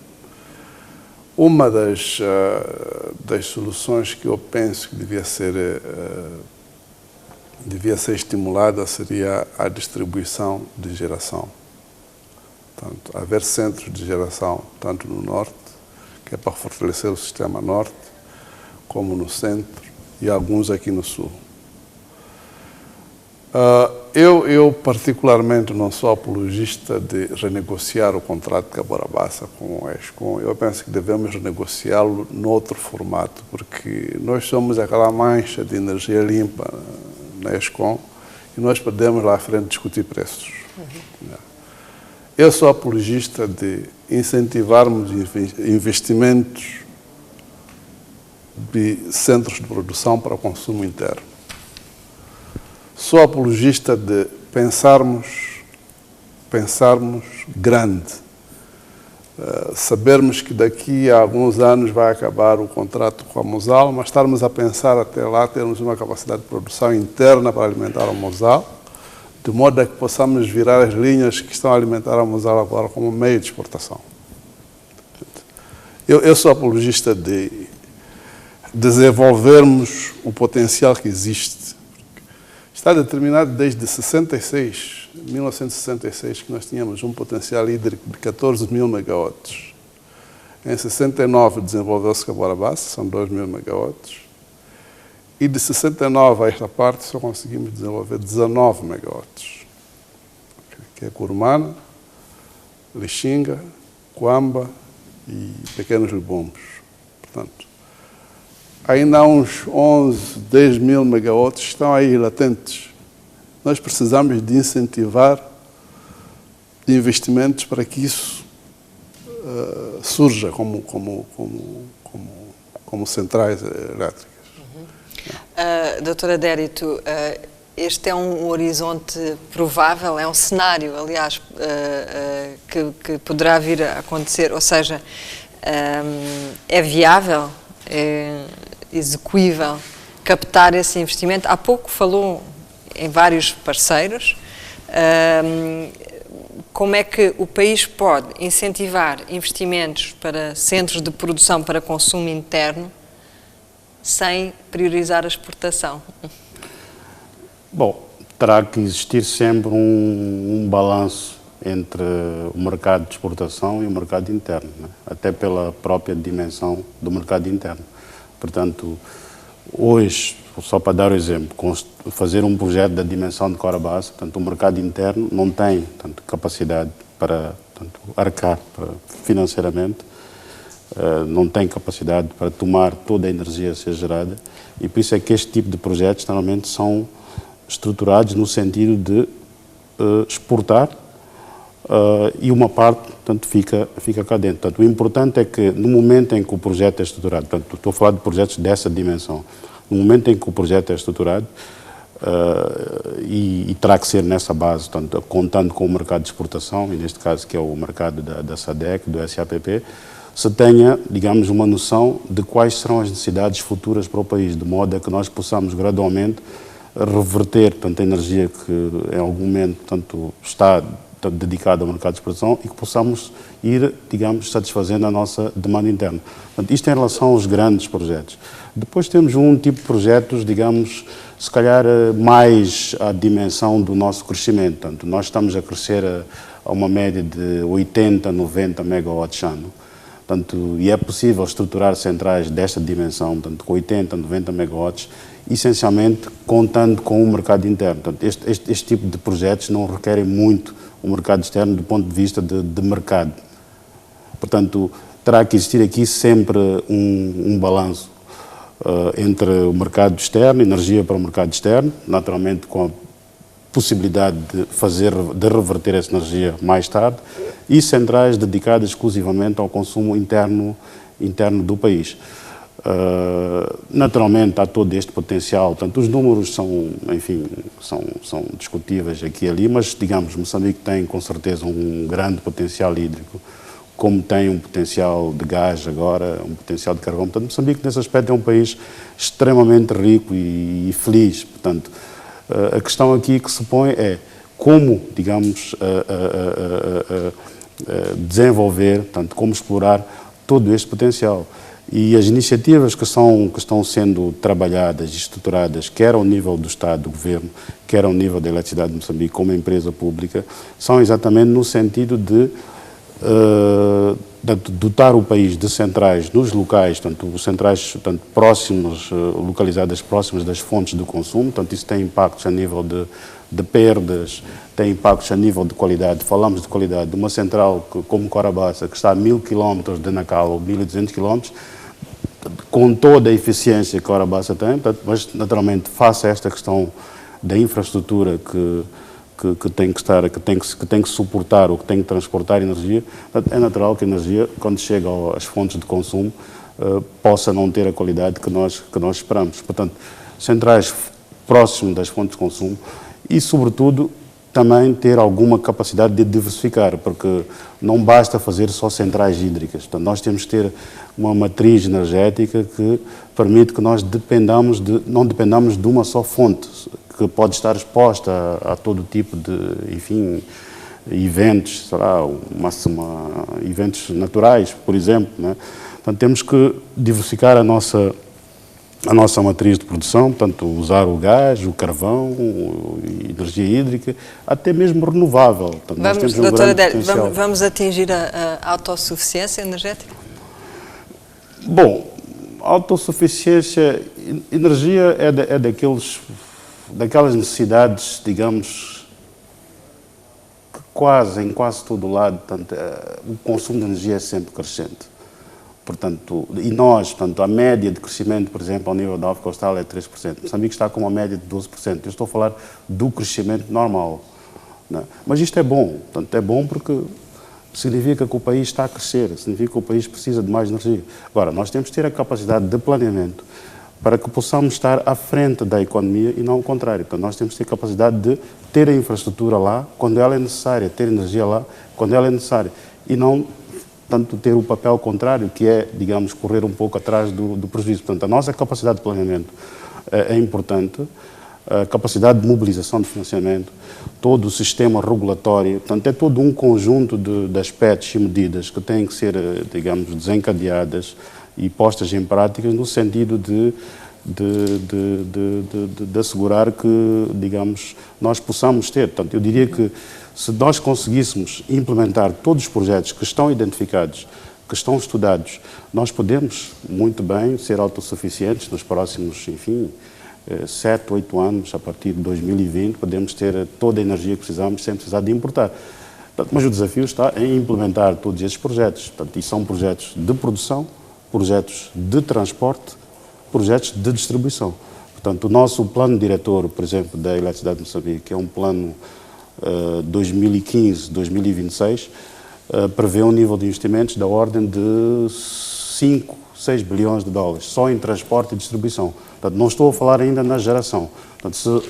Speaker 2: Uma das soluções que eu penso que devia ser estimulada seria a distribuição de geração. Portanto, haver centros de geração, tanto no norte, que é para fortalecer o sistema norte, como no centro e alguns aqui no sul. Eu particularmente não sou apologista de renegociar o contrato de Cabora Bassa com a Eskom. Eu penso que devemos renegociá-lo noutro formato, porque nós somos aquela mancha de energia limpa na Eskom e nós podemos lá à frente discutir preços. Eu sou apologista de incentivarmos investimentos de centros de produção para o consumo interno. Sou apologista de pensarmos grande. Sabermos que daqui a alguns anos vai acabar o contrato com a Mosal, mas estarmos a pensar até lá, termos uma capacidade de produção interna para alimentar a Mosal, de modo a que possamos virar as linhas que estão a alimentar a Mosal agora como meio de exportação. Eu sou apologista de desenvolvermos o potencial que existe. Está determinado desde 1966, que nós tínhamos um potencial hídrico de 14 mil megawatts. Em 69 desenvolveu-se Cabora Bassa, são 2 mil megawatts. E de 69 a esta parte só conseguimos desenvolver 19 megawatts. Que é Curumana, Lixinga, Coamba e Pequenos Lubombos. Portanto, ainda há uns 11, 10 mil megawatts que estão aí latentes. Nós precisamos de incentivar investimentos para que isso surja como centrais elétricas.
Speaker 1: Doutora Dérito, este é um horizonte provável, é um cenário, aliás, que poderá vir a acontecer, ou seja, é viável, é execuível captar esse investimento? Há pouco falou em vários parceiros. Como é que o país pode incentivar investimentos para centros de produção para consumo interno sem priorizar a exportação?
Speaker 3: Bom, terá que existir sempre um balanço entre o mercado de exportação e o mercado interno, né? Até pela própria dimensão do mercado interno. Portanto, hoje, só para dar o exemplo, fazer um projeto da dimensão de Cabora Bassa, portanto, o mercado interno não tem capacidade para arcar financeiramente, não tem capacidade para tomar toda a energia a ser gerada, e por isso é que este tipo de projetos normalmente são estruturados no sentido de exportar e uma parte, portanto, fica cá dentro. Portanto, o importante é que no momento em que o projeto é estruturado, portanto, estou a falar de projetos dessa dimensão, no momento em que o projeto é estruturado, e terá que ser nessa base, portanto, contando com o mercado de exportação, e neste caso que é o mercado da SADEC, do SAPP, se tenha, digamos, uma noção de quais serão as necessidades futuras para o país, de modo a que nós possamos gradualmente reverter, portanto, a energia que em algum momento, portanto, está dedicada ao mercado de exportação e que possamos ir, digamos, satisfazendo a nossa demanda interna. Portanto, isto em relação aos grandes projetos. Depois temos um tipo de projetos, digamos, se calhar mais à dimensão do nosso crescimento. Portanto, nós estamos a crescer a uma média de 80, 90 megawatts ano. Portanto, e é possível estruturar centrais desta dimensão, portanto, com 80, 90 megawatts, essencialmente contando com o mercado interno. Portanto, este tipo de projetos não requerem muito o mercado externo do ponto de vista de mercado. Portanto, terá que existir aqui sempre um balanço entre o mercado externo, energia para o mercado externo, naturalmente com a possibilidade de reverter essa energia mais tarde, e centrais dedicadas exclusivamente ao consumo interno do país. Naturalmente há todo este potencial, portanto os números são discutíveis aqui e ali, mas digamos, Moçambique tem com certeza um grande potencial hídrico, como tem um potencial de gás agora, um potencial de carvão. Portanto, Moçambique nesse aspecto é um país extremamente rico e feliz. Portanto, a questão aqui que se põe é como, digamos, desenvolver, portanto, como explorar todo este potencial. E as iniciativas que estão sendo trabalhadas e estruturadas, quer ao nível do Estado, do Governo, quer ao nível da Eletricidade de Moçambique, como empresa pública, são exatamente no sentido de dotar o país de centrais nos locais, tanto centrais próximas, localizadas próximas das fontes de consumo, portanto isso tem impactos a nível de perdas, tem impactos a nível de qualidade. Falamos de qualidade de uma central como Corabaça, que está a 1000 km de Nacala, ou 1200 km, com toda a eficiência que Corabaça tem, portanto, mas naturalmente face a esta questão da infraestrutura que tem que suportar ou que tem que transportar energia, é natural que a energia, quando chega às fontes de consumo, possa não ter a qualidade que nós esperamos. Portanto, centrais próximas das fontes de consumo e, sobretudo, também ter alguma capacidade de diversificar, porque não basta fazer só centrais hídricas. Portanto, nós temos que ter uma matriz energética que permite que nós não dependamos de uma só fonte, que pode estar exposta a todo tipo de, enfim, eventos, eventos naturais, por exemplo, né? Portanto, temos que diversificar a nossa matriz de produção, portanto, usar o gás, o carvão, a energia hídrica, até mesmo renovável. Portanto, nós temos um grande potencial.
Speaker 1: Vamos atingir a autossuficiência energética?
Speaker 3: Bom, autossuficiência, energia é daquelas necessidades, digamos, que em quase todo o lado, portanto, o consumo de energia é sempre crescente. Portanto, e nós, portanto, a média de crescimento, por exemplo, ao nível da África Austral é 3%. Moçambique está com uma média de 12%. Eu estou a falar do crescimento normal, né? Mas isto é bom, portanto, é bom porque significa que o país está a crescer, significa que o país precisa de mais energia. Agora, nós temos que ter a capacidade de planeamento para que possamos estar à frente da economia e não ao contrário. Portanto, nós temos que ter capacidade de ter a infraestrutura lá quando ela é necessária, ter energia lá quando ela é necessária e não tanto ter o papel contrário, que é, digamos, correr um pouco atrás do prejuízo. Portanto, a nossa capacidade de planeamento é importante, a capacidade de mobilização de financiamento, todo o sistema regulatório, portanto, é todo um conjunto de aspectos e medidas que têm que ser, digamos, desencadeadas e postas em práticas no sentido de assegurar que, digamos, nós possamos ter. Portanto, eu diria que se nós conseguíssemos implementar todos os projetos que estão identificados, que estão estudados, nós podemos muito bem ser autossuficientes nos próximos, enfim, 7, 8 anos, a partir de 2020, podemos ter toda a energia que precisamos sem precisar de importar. Portanto, mas o desafio está em implementar todos esses projetos. Portanto, e são projetos de produção, projetos de transporte, projetos de distribuição. Portanto, o nosso plano diretor, por exemplo, da Eletricidade de Moçambique, que é um plano 2015-2026, prevê um nível de investimentos da ordem de 5, 6 bilhões de dólares, só em transporte e distribuição. Portanto, não estou a falar ainda na geração. Portanto,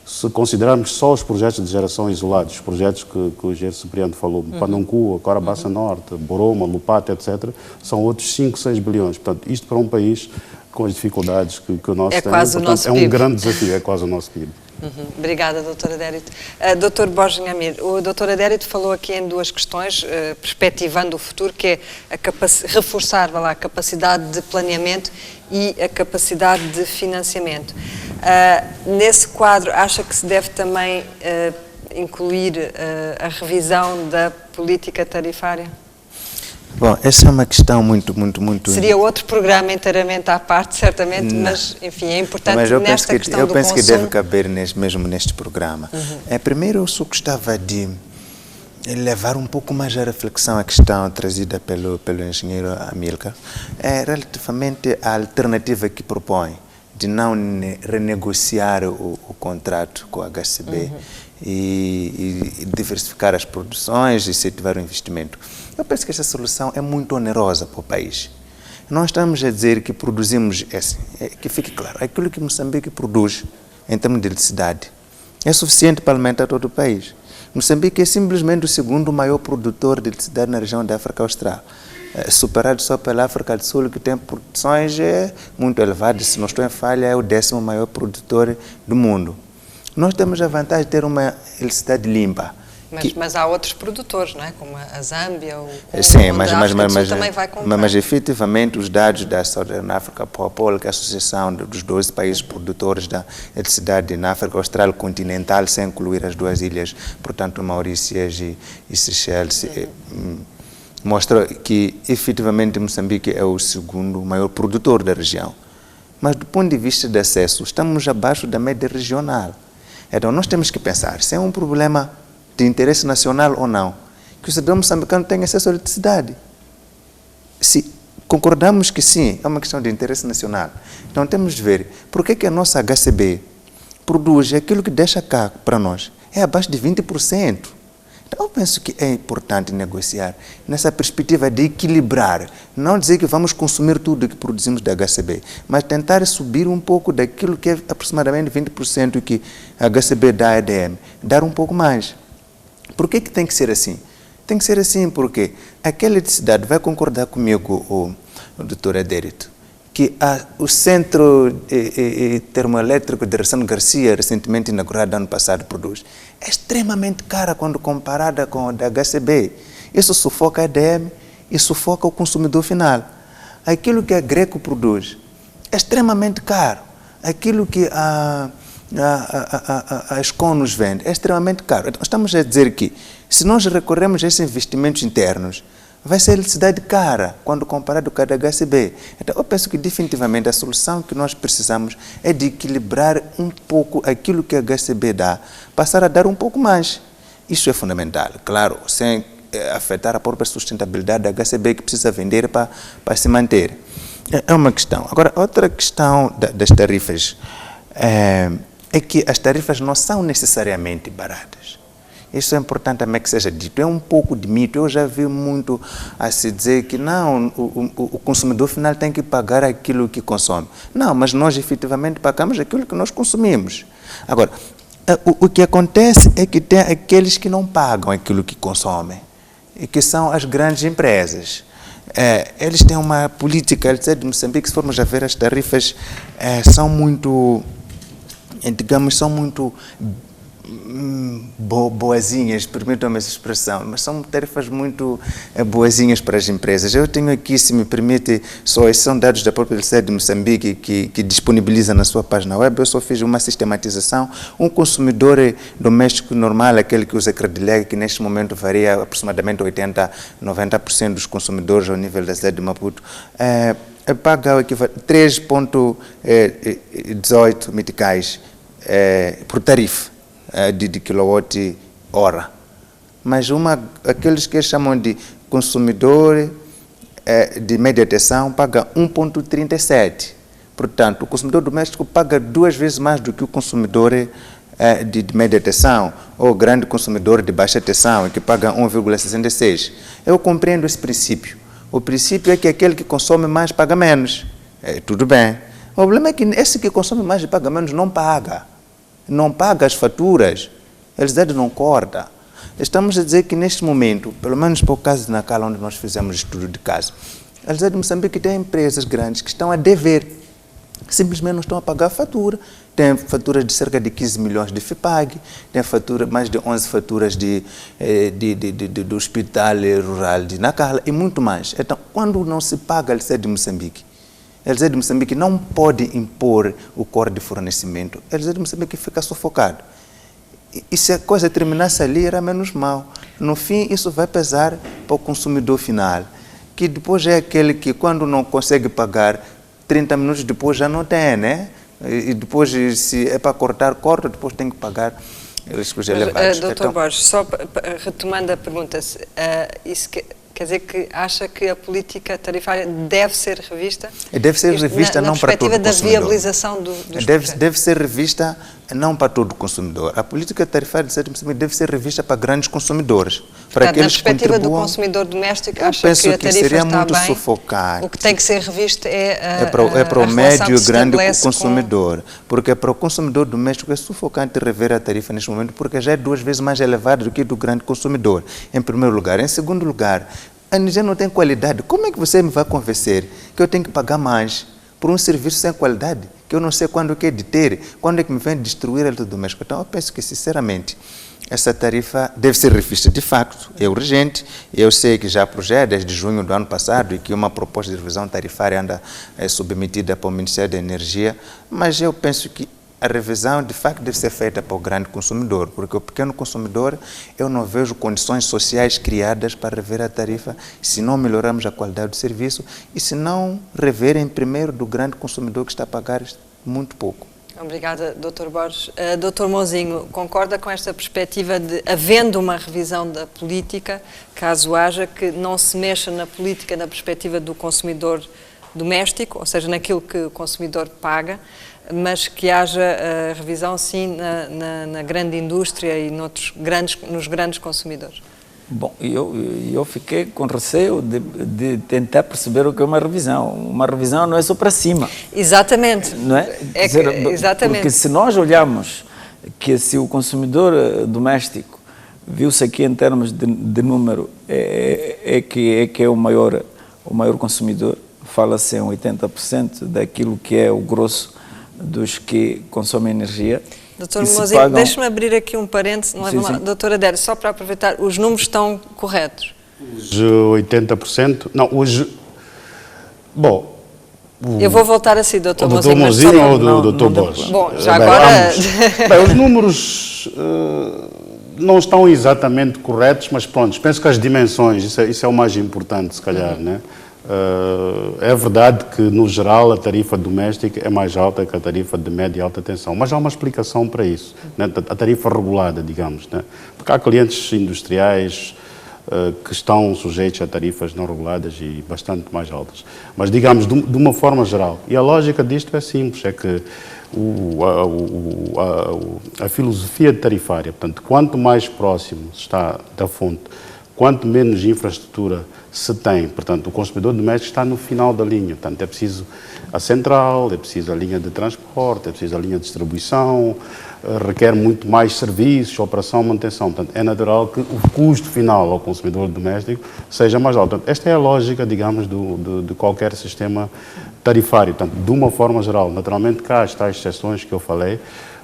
Speaker 3: se considerarmos só os projetos de geração isolados, os projetos que o engenheiro Cipriano falou, Panuncu, Corabaça Norte, Boroma, Lupata, etc., são outros 5, 6 bilhões. Portanto, isto para um país com as dificuldades que o nosso tem,
Speaker 1: quase
Speaker 3: portanto,
Speaker 1: o nosso
Speaker 3: é
Speaker 1: PIB.
Speaker 3: um grande desafio, é quase o nosso PIB.
Speaker 1: Obrigada, doutor Adérito. Doutor Borges Nhamir, o doutor Adérito falou aqui em duas questões, perspectivando o futuro, que é reforçar a capacidade de planeamento e a capacidade de financiamento. Nesse quadro, acha que se deve também incluir a revisão da política tarifária?
Speaker 5: Bom, essa é uma questão muito...
Speaker 1: Seria outro programa inteiramente à parte, certamente, mas, enfim, é importante
Speaker 5: mas eu
Speaker 1: nesta questão do consumo.
Speaker 5: Eu penso que deve caber mesmo neste programa. Primeiro, eu só gostava de levar um pouco mais a reflexão à questão trazida pelo engenheiro Amílcar, relativamente à alternativa que propõe de não renegociar o contrato com a HCB e diversificar as produções e incentivar o investimento. Eu penso que essa solução é muito onerosa para o país. Nós estamos a dizer que produzimos, que fique claro, aquilo que Moçambique produz em termos de eletricidade é suficiente para alimentar todo o país. Moçambique é simplesmente o segundo maior produtor de eletricidade na região da África Austral, superado só pela África do Sul, que tem produções muito elevadas. Se não estou em falha, é o 10º maior produtor do mundo. Nós temos a vantagem de ter uma eletricidade limpa.
Speaker 1: Mas há outros produtores, não é? Como a Zâmbia, o Congo,
Speaker 5: sim,
Speaker 1: também vai comprar.
Speaker 5: Mas efetivamente os dados da Southern Africa Power, que é a associação dos 12 países produtores da eletricidade na África Austral continental, sem incluir as duas ilhas, portanto Maurícias e Seychelles, mostra que efetivamente Moçambique é o segundo maior produtor da região. Mas do ponto de vista de acesso, estamos abaixo da média regional. Então nós temos que pensar se é um problema de interesse nacional ou não, que o cidadão moçambicano tenha acesso à eletricidade. Se concordamos que sim, é uma questão de interesse nacional, então temos de ver por que a nossa HCB produz aquilo que deixa cá para nós, é abaixo de 20%. Então eu penso que é importante negociar nessa perspectiva de equilibrar, não dizer que vamos consumir tudo que produzimos da HCB, mas tentar subir um pouco daquilo que é aproximadamente 20% que a HCB dá à EDM, dar um pouco mais. Por que tem que ser assim? Tem que ser assim porque aquela eletricidade, vai concordar comigo o doutor Adérito, que o Centro Termoelétrico de Ressano Garcia, recentemente inaugurado ano passado, produz, é extremamente cara quando comparada com a da HCB. Isso sufoca a EDM e sufoca o consumidor final. Aquilo que a Greco produz é extremamente caro. Aquilo que a Escon nos vende é extremamente caro. Então, estamos a dizer que, se nós recorremos a esses investimentos internos, vai ser eletricidade cara quando comparado com a da HCB. Então, eu penso que definitivamente a solução que nós precisamos é de equilibrar um pouco aquilo que a HCB dá, passar a dar um pouco mais. Isso é fundamental, claro, sem afetar a própria sustentabilidade da HCB, que precisa vender para se manter. É uma questão. Agora, outra questão das tarifas é que as tarifas não são necessariamente baratas. Isso é importante também que seja dito. É um pouco de mito. Eu já vi muito a se dizer que não, o consumidor final tem que pagar aquilo que consome. Não, mas nós efetivamente pagamos aquilo que nós consumimos. Agora, o que acontece é que tem aqueles que não pagam aquilo que consomem, e que são as grandes empresas. Eles têm uma política, de Moçambique, se formos a ver as tarifas, são muito, digamos, são muito boazinhas, permitam-me essa expressão, mas são tarifas muito boazinhas para as empresas. Eu tenho aqui, se me permite, esses são dados da própria Eletricidade de Moçambique que disponibiliza na sua página web. Eu só fiz uma sistematização. Um consumidor doméstico normal, aquele que usa Credileg, que neste momento varia aproximadamente 80-90% dos consumidores ao nível da cidade de Maputo, paga o equivalente 3,18 meticais por tarifa de quilowatt-hora. Mas aqueles que chamam de consumidor de média tensão paga 1,37. Portanto, o consumidor doméstico paga 2 vezes mais do que o consumidor de média tensão, ou grande consumidor de baixa tensão, que paga 1,66. Eu compreendo esse princípio. O princípio é que aquele que consome mais paga menos. Tudo bem. O problema é que esse que consome mais e paga menos não paga. Não paga as faturas, a eletricidade não corta. Estamos a dizer que neste momento, pelo menos para o caso de Nacala, onde nós fizemos estudo de caso, a eletricidade de Moçambique tem empresas grandes que estão a dever, simplesmente não estão a pagar a fatura. Tem faturas de cerca de 15 milhões de FIPAG, tem mais de 11 faturas do Hospital Rural de Nacala e muito mais. Então, quando não se paga a eletricidade de Moçambique, a eletricidade de Moçambique não pode impor o corte de fornecimento. A eletricidade de Moçambique fica sufocada. E se a coisa terminasse ali, era menos mal. No fim, isso vai pesar para o consumidor final. que depois é aquele que quando não consegue pagar, 30 minutos depois já não tem, né? E depois, se é para cortar, corta, depois tem que pagar riscos elevados.
Speaker 1: Dr. Borges, só retomando a pergunta, isso quer dizer que acha que a política tarifária deve ser revista?
Speaker 5: Deve ser revista não para todo
Speaker 1: consumidor. Na perspectiva da
Speaker 5: consumidor.
Speaker 1: viabilização dos
Speaker 5: Deve ser revista não para todo consumidor. A política tarifária de sétimo semestre deve ser revista para grandes consumidores, para aqueles que contribuam.
Speaker 1: Na perspectiva do consumidor doméstico, acha
Speaker 5: penso
Speaker 1: que a
Speaker 5: que
Speaker 1: tarifa
Speaker 5: seria
Speaker 1: está
Speaker 5: muito
Speaker 1: bem?
Speaker 5: sufocante.
Speaker 1: O que tem que ser revisto é
Speaker 5: para o médio e grande
Speaker 1: consumidor.
Speaker 5: consumidor, porque para o consumidor doméstico é sufocante rever a tarifa neste momento, porque já é 2 vezes mais elevada do que do grande consumidor, em primeiro lugar. Em segundo lugar, a energia não tem qualidade. Como é que você me vai convencer que eu tenho que pagar mais por um serviço sem qualidade, que eu não sei quando que é de ter, quando é que me vem destruir eletrodoméstico? Então, eu penso que, sinceramente, essa tarifa deve ser revista de facto, é urgente. Eu sei que já projeto desde junho do ano passado e que uma proposta de revisão tarifária anda submetida para o Ministério da Energia, mas eu penso que a revisão, de facto, deve ser feita para o grande consumidor, porque o pequeno consumidor, eu não vejo condições sociais criadas para rever a tarifa se não melhoramos a qualidade do serviço e se não reverem primeiro do grande consumidor que está a pagar muito pouco.
Speaker 1: Obrigada, Dr. Borges. Dr. Mouzinho, concorda com esta perspectiva de, havendo uma revisão da política, caso haja, que não se mexa na política na perspectiva do consumidor doméstico, ou seja, naquilo que o consumidor paga, mas que haja revisão, sim, na grande indústria e nos grandes consumidores?
Speaker 4: Bom, eu fiquei com receio de tentar perceber o que é uma revisão. Uma revisão não é só para cima.
Speaker 1: Exatamente.
Speaker 4: Não é?
Speaker 1: Exatamente.
Speaker 4: Porque se nós olharmos que se o consumidor doméstico, viu-se aqui em termos de número, que é o maior consumidor, fala-se em 80% daquilo que é o grosso dos que consomem energia.
Speaker 1: Doutor Mouzinho, deixe-me abrir aqui um parênteses. Doutora Adélia, só para aproveitar, os números estão corretos?
Speaker 3: Os 80%? Não, hoje... Bom...
Speaker 1: Eu vou voltar assim, doutor
Speaker 3: Mouzinho.
Speaker 1: O
Speaker 3: doutor Mouzinho ou do doutor Borges?
Speaker 1: Bom, já agora...
Speaker 3: Bem, os números não estão exatamente corretos, mas pronto, penso que as dimensões, isso é o mais importante, se calhar, né? É verdade que, no geral, a tarifa doméstica é mais alta que a tarifa de média e alta tensão, mas há uma explicação para isso, né? A tarifa regulada, digamos, né? Porque há clientes industriais que estão sujeitos a tarifas não reguladas e bastante mais altas. Mas, digamos, de uma forma geral, e a lógica disto é simples, é que a filosofia tarifária, portanto, quanto mais próximo está da fonte, quanto menos infraestrutura se tem, portanto, o consumidor doméstico está no final da linha, portanto, é preciso a central, é preciso a linha de transporte, é preciso a linha de distribuição, requer muito mais serviços, operação, manutenção, portanto, é natural que o custo final ao consumidor doméstico seja mais alto. Portanto, esta é a lógica, digamos, de qualquer sistema tarifário, portanto, de uma forma geral. Naturalmente, cá está as exceções que eu falei,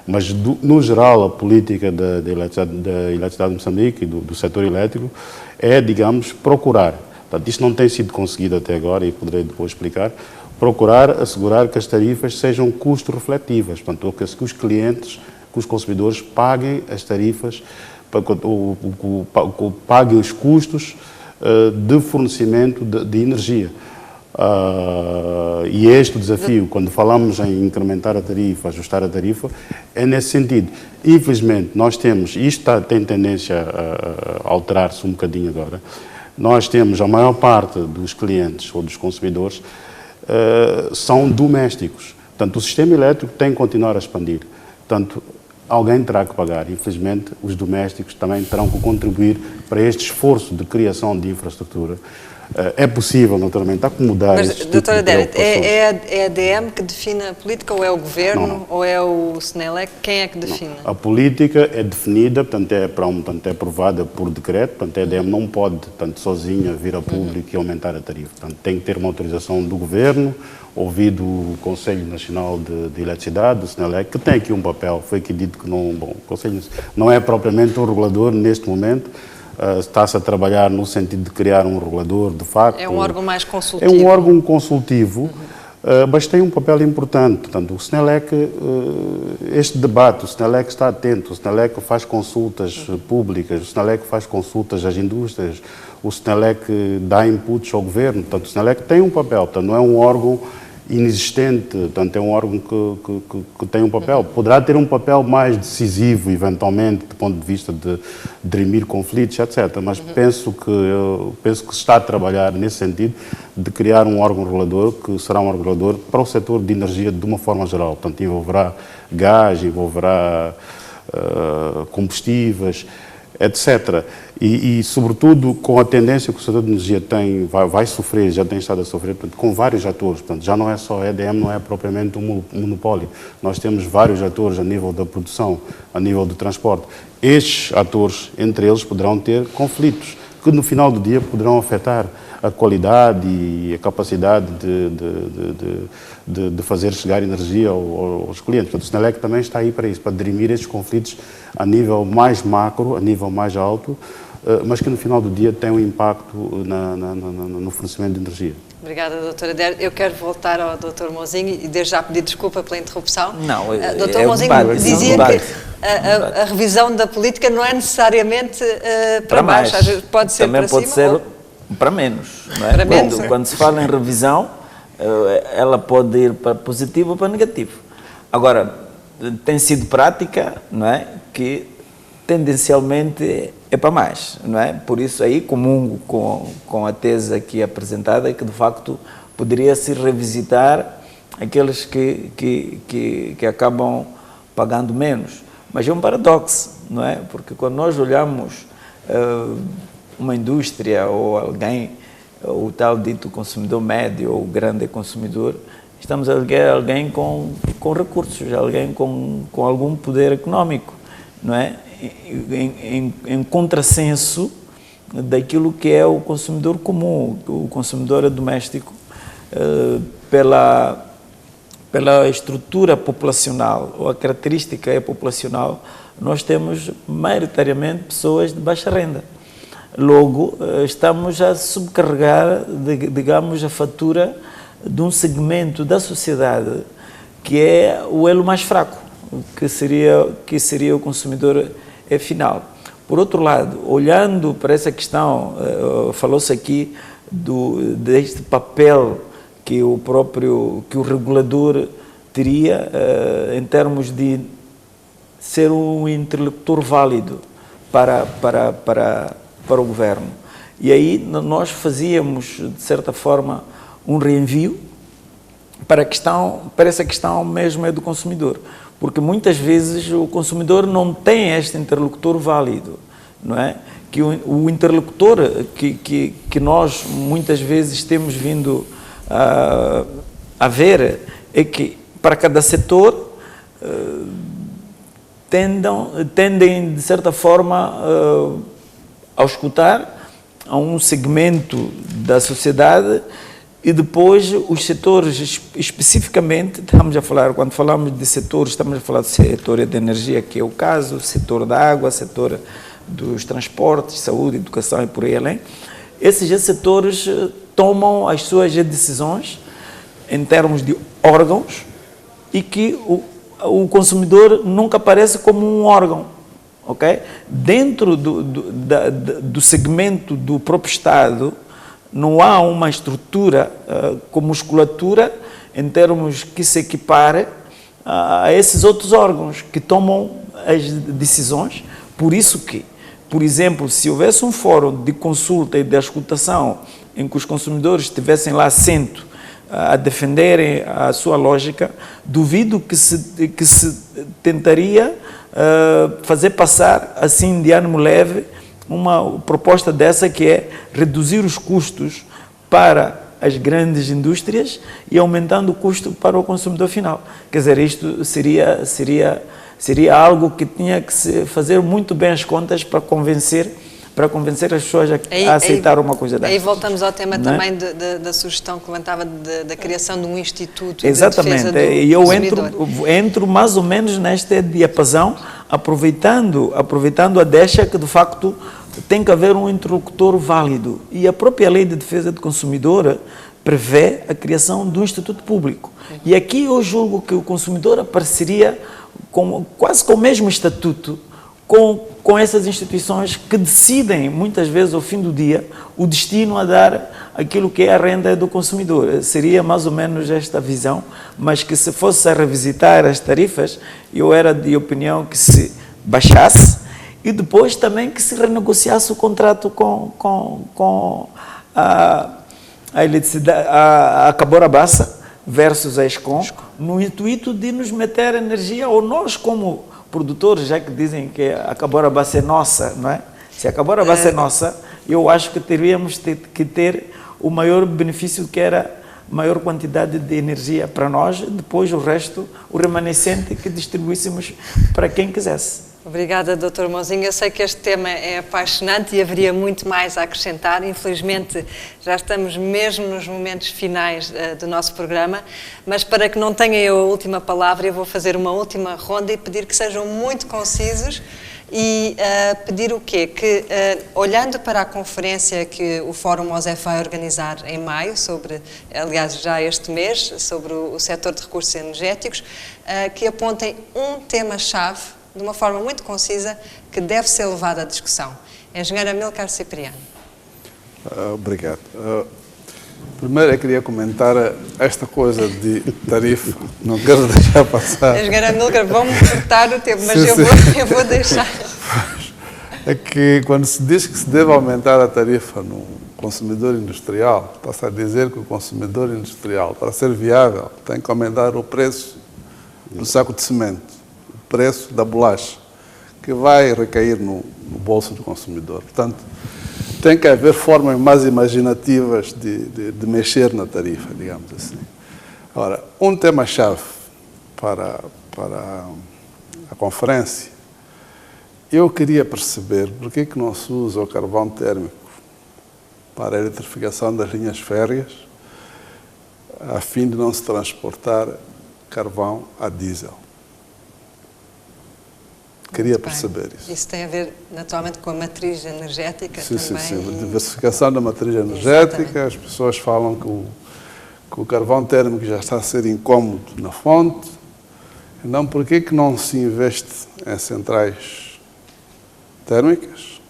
Speaker 3: mas, no geral, a política da eletricidade de Moçambique e do setor elétrico é, digamos, procurar. Portanto, isto não tem sido conseguido até agora, e poderei depois explicar, procurar assegurar que as tarifas sejam custo-refletivas, portanto, que os clientes, que os consumidores paguem as tarifas, paguem os custos de fornecimento de energia. E este desafio, quando falamos em incrementar a tarifa, ajustar a tarifa, é nesse sentido. Infelizmente, nós temos, e isto tem tendência a alterar-se um bocadinho agora, nós temos a maior parte dos clientes ou dos consumidores são domésticos. Portanto, o sistema elétrico tem que continuar a expandir. Portanto, alguém terá que pagar. Infelizmente, os domésticos também terão que contribuir para este esforço de criação de infraestrutura. É possível, naturalmente, acomodar.
Speaker 1: Mas,
Speaker 3: tipo
Speaker 1: doutora Adélia, é a DM que define a política, ou é o Governo,
Speaker 3: não.
Speaker 1: Ou é o SNELEC? Quem é que define?
Speaker 3: Não. A política é definida, portanto, é aprovada por decreto, portanto, a EDM não pode, portanto, sozinha vir a público e aumentar a tarifa. Portanto, tem que ter uma autorização do Governo, ouvido o Conselho Nacional de Eletricidade, do SNELEC, que tem aqui um papel, foi aqui dito que não, bom, o Conselho não é propriamente um regulador neste momento. Está-se a trabalhar no sentido de criar um regulador, de facto.
Speaker 1: É um órgão mais consultivo.
Speaker 3: É um órgão consultivo, Mas tem um papel importante. Portanto, o Senelec, este debate, o Senelec está atento, o Senelec faz consultas públicas, o Senelec faz consultas às indústrias, o Senelec dá inputs ao governo. Portanto, o Senelec tem um papel, portanto, não é um órgão inexistente, portanto, é um órgão que tem um papel. Poderá ter um papel mais decisivo, eventualmente, do ponto de vista de dirimir conflitos, etc. Mas penso que se está a trabalhar nesse sentido de criar um órgão regulador que será um órgão regulador para o setor de energia de uma forma geral. Portanto, envolverá gás, envolverá combustíveis, etc. E, sobretudo, com a tendência que o setor de energia vai sofrer, já tem estado a sofrer, portanto, com vários atores. Portanto, já não é só a EDM, não é propriamente um monopólio. Nós temos vários atores a nível da produção, a nível do transporte. Estes atores, entre eles, poderão ter conflitos que, no final do dia, poderão afetar a qualidade e a capacidade de fazer chegar energia aos clientes. Portanto, o Senelec também está aí para isso, para dirimir estes conflitos a nível mais macro, a nível mais alto, mas que no final do dia tem um impacto no fornecimento de energia.
Speaker 1: Obrigada, doutora Dér. Eu quero voltar ao doutor Mozinho e desde já pedir desculpa pela interrupção.
Speaker 4: Não,
Speaker 1: doutor Mozinho dizia que a revisão da política não é necessariamente para baixo, às vezes pode ser
Speaker 4: também
Speaker 1: para
Speaker 4: pode
Speaker 1: cima.
Speaker 4: ser para menos. Não é?
Speaker 1: Para menos,
Speaker 4: Quando se fala em revisão, ela pode ir para positivo ou para negativo. Agora, tem sido prática, não é, que tendencialmente é para mais, não é? Por isso aí comungo com a tese aqui apresentada, que de facto poderia-se revisitar aqueles que acabam pagando menos. Mas é um paradoxo, não é? Porque quando nós olhamos uma indústria ou alguém, o tal dito consumidor médio ou grande consumidor, estamos a ver alguém com recursos, alguém com algum poder econômico, não é? Em contrassenso daquilo que é o consumidor comum, o consumidor doméstico, pela estrutura populacional ou a característica populacional, nós temos maioritariamente pessoas de baixa renda. Logo, estamos a subcarregar, digamos, a fatura de um segmento da sociedade que é o elo mais fraco, que seria o consumidor final. Por outro lado, olhando para essa questão, falou-se aqui deste papel que o regulador teria em termos de ser um interlocutor válido para o governo. E aí nós fazíamos, de certa forma, um reenvio para essa questão mesmo do consumidor. Porque muitas vezes o consumidor não tem este interlocutor válido, não é? Que o interlocutor que nós muitas vezes temos vindo a ver é que para cada setor tendem de certa forma a escutar a um segmento da sociedade e depois os setores, especificamente, estamos a falar, quando falamos de setores, estamos a falar do setor de energia, que é o caso, setor da água, setor dos transportes, saúde, educação e por aí além. Esses setores tomam as suas decisões em termos de órgãos e que o consumidor nunca aparece como um órgão, ok? Dentro do segmento do próprio Estado, não há uma estrutura com musculatura em termos que se equipare a esses outros órgãos que tomam as decisões. Por isso que, por exemplo, se houvesse um fórum de consulta e de escutação em que os consumidores estivessem lá assento a defenderem a sua lógica, duvido que se tentaria fazer passar assim de ânimo leve uma proposta dessa, que é reduzir os custos para as grandes indústrias e aumentando o custo para o consumidor final. Quer dizer, isto seria algo que tinha que se fazer muito bem as contas para convencer as pessoas a aceitar uma coisa dessa.
Speaker 1: Aí voltamos ao tema também da sugestão que levantava da criação de um instituto de defesa do consumidor.
Speaker 4: E eu entro mais ou menos neste diapasão, aproveitando a deixa que, de facto, tem que haver um interlocutor válido. E a própria lei de defesa do consumidor prevê a criação de um instituto público. E aqui eu julgo que o consumidor apareceria quase com o mesmo estatuto com essas instituições que decidem, muitas vezes, ao fim do dia, o destino a dar aquilo que é a renda do consumidor. Seria mais ou menos esta visão, mas que se fosse a revisitar as tarifas, eu era de opinião que se baixasse e depois também que se renegociasse o contrato com a eletricidade, a Cabora Bassa versus a Escom, no intuito de nos meter energia, ou nós como produtores, já que dizem que a Cabora Bassa é nossa, não é? Se a Cabora Bassa é nossa, eu acho que teríamos que ter o maior benefício, que era maior quantidade de energia para nós, depois o resto, o remanescente, que distribuíssemos para quem quisesse.
Speaker 1: Obrigada, Dr. Mãozinho. Eu sei que este tema é apaixonante e haveria muito mais a acrescentar. Infelizmente, já estamos mesmo nos momentos finais do nosso programa, mas para que não tenha eu a última palavra, eu vou fazer uma última ronda e pedir que sejam muito concisos e pedir o quê? Que, olhando para a conferência que o Fórum MOSEF vai organizar em maio, aliás, já este mês, sobre o setor de recursos energéticos, que apontem um tema-chave de uma forma muito concisa, que deve ser levado à discussão. Engenheiro Amílcar Cipriano.
Speaker 2: Obrigado. Primeiro, eu queria comentar esta coisa de tarifa. Não quero deixar passar.
Speaker 1: Engenheiro Amílcar, vamos cortar o tempo, mas eu vou deixar.
Speaker 2: É que quando se diz que se deve aumentar a tarifa no consumidor industrial, está-se a dizer que o consumidor industrial, para ser viável, tem que aumentar o preço do saco de cimento, preço da bolacha, que vai recair no bolso do consumidor. Portanto, tem que haver formas mais imaginativas de mexer na tarifa, digamos assim. Ora, um tema-chave para a conferência, eu queria perceber por que não se usa o carvão térmico para a eletrificação das linhas férreas, a fim de não se transportar carvão a diesel. Queria perceber isso.
Speaker 1: Isso tem a ver, naturalmente, com a matriz energética
Speaker 2: sim,
Speaker 1: também.
Speaker 2: Sim, sim. A diversificação da matriz energética. Exatamente. As pessoas falam que o carvão térmico já está a ser incómodo na fonte. Então, por que não se investe em centrais térmicas?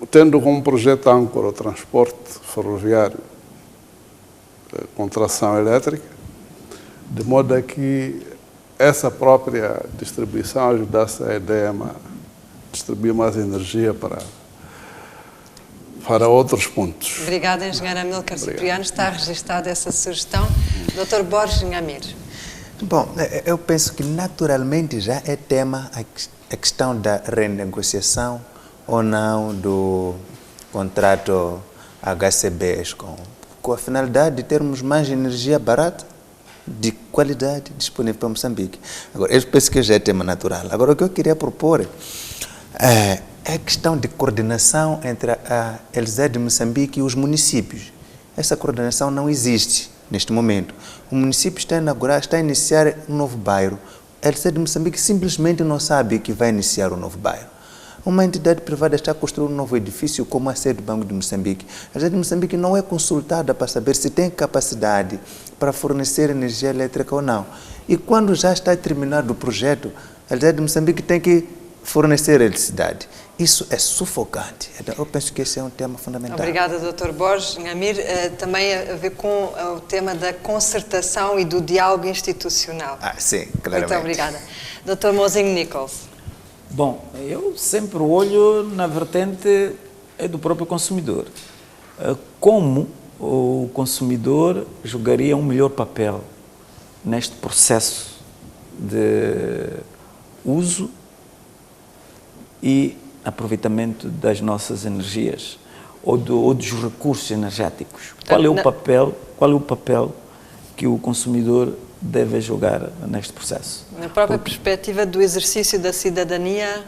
Speaker 2: Tendo como projeto âncora o transporte ferroviário com tração elétrica, de modo a que essa própria distribuição ajudasse a EDEMA a distribuir mais energia para outros pontos.
Speaker 1: Obrigada, engenheiro Amílcar Cipriano. Está registada essa sugestão. Dr. Borges Nhamir.
Speaker 5: Bom, eu penso que naturalmente já é tema a questão da renegociação ou não do contrato HCB-ESCOM, com a finalidade de termos mais energia barata, de qualidade, disponível para Moçambique. Agora, eu penso que já é tema natural. Agora, o que eu queria propor é a questão de coordenação entre a LZ de Moçambique e os municípios. Essa coordenação não existe neste momento. O município está a iniciar um novo bairro. A LZ de Moçambique simplesmente não sabe que vai iniciar um novo bairro. Uma entidade privada está a construir um novo edifício como a sede do Banco de Moçambique. A sede de Moçambique não é consultada para saber se tem capacidade para fornecer energia elétrica ou não. E quando já está terminado o projeto, a sede de Moçambique tem que fornecer eletricidade. Isso é sufocante. Então, eu penso que esse é um tema fundamental.
Speaker 1: Obrigada, Dr. Borges Nhamir. Também a ver com o tema da concertação e do diálogo institucional.
Speaker 5: Sim, claramente.
Speaker 1: Muito obrigada. Dr. Mãozinho Nichols.
Speaker 4: Bom, eu sempre olho na vertente do próprio consumidor. Como o consumidor jogaria um melhor papel neste processo de uso e aproveitamento das nossas energias ou dos recursos energéticos. Qual é o papel que o consumidor deve jogar neste processo?
Speaker 1: Na própria perspectiva do exercício da cidadania?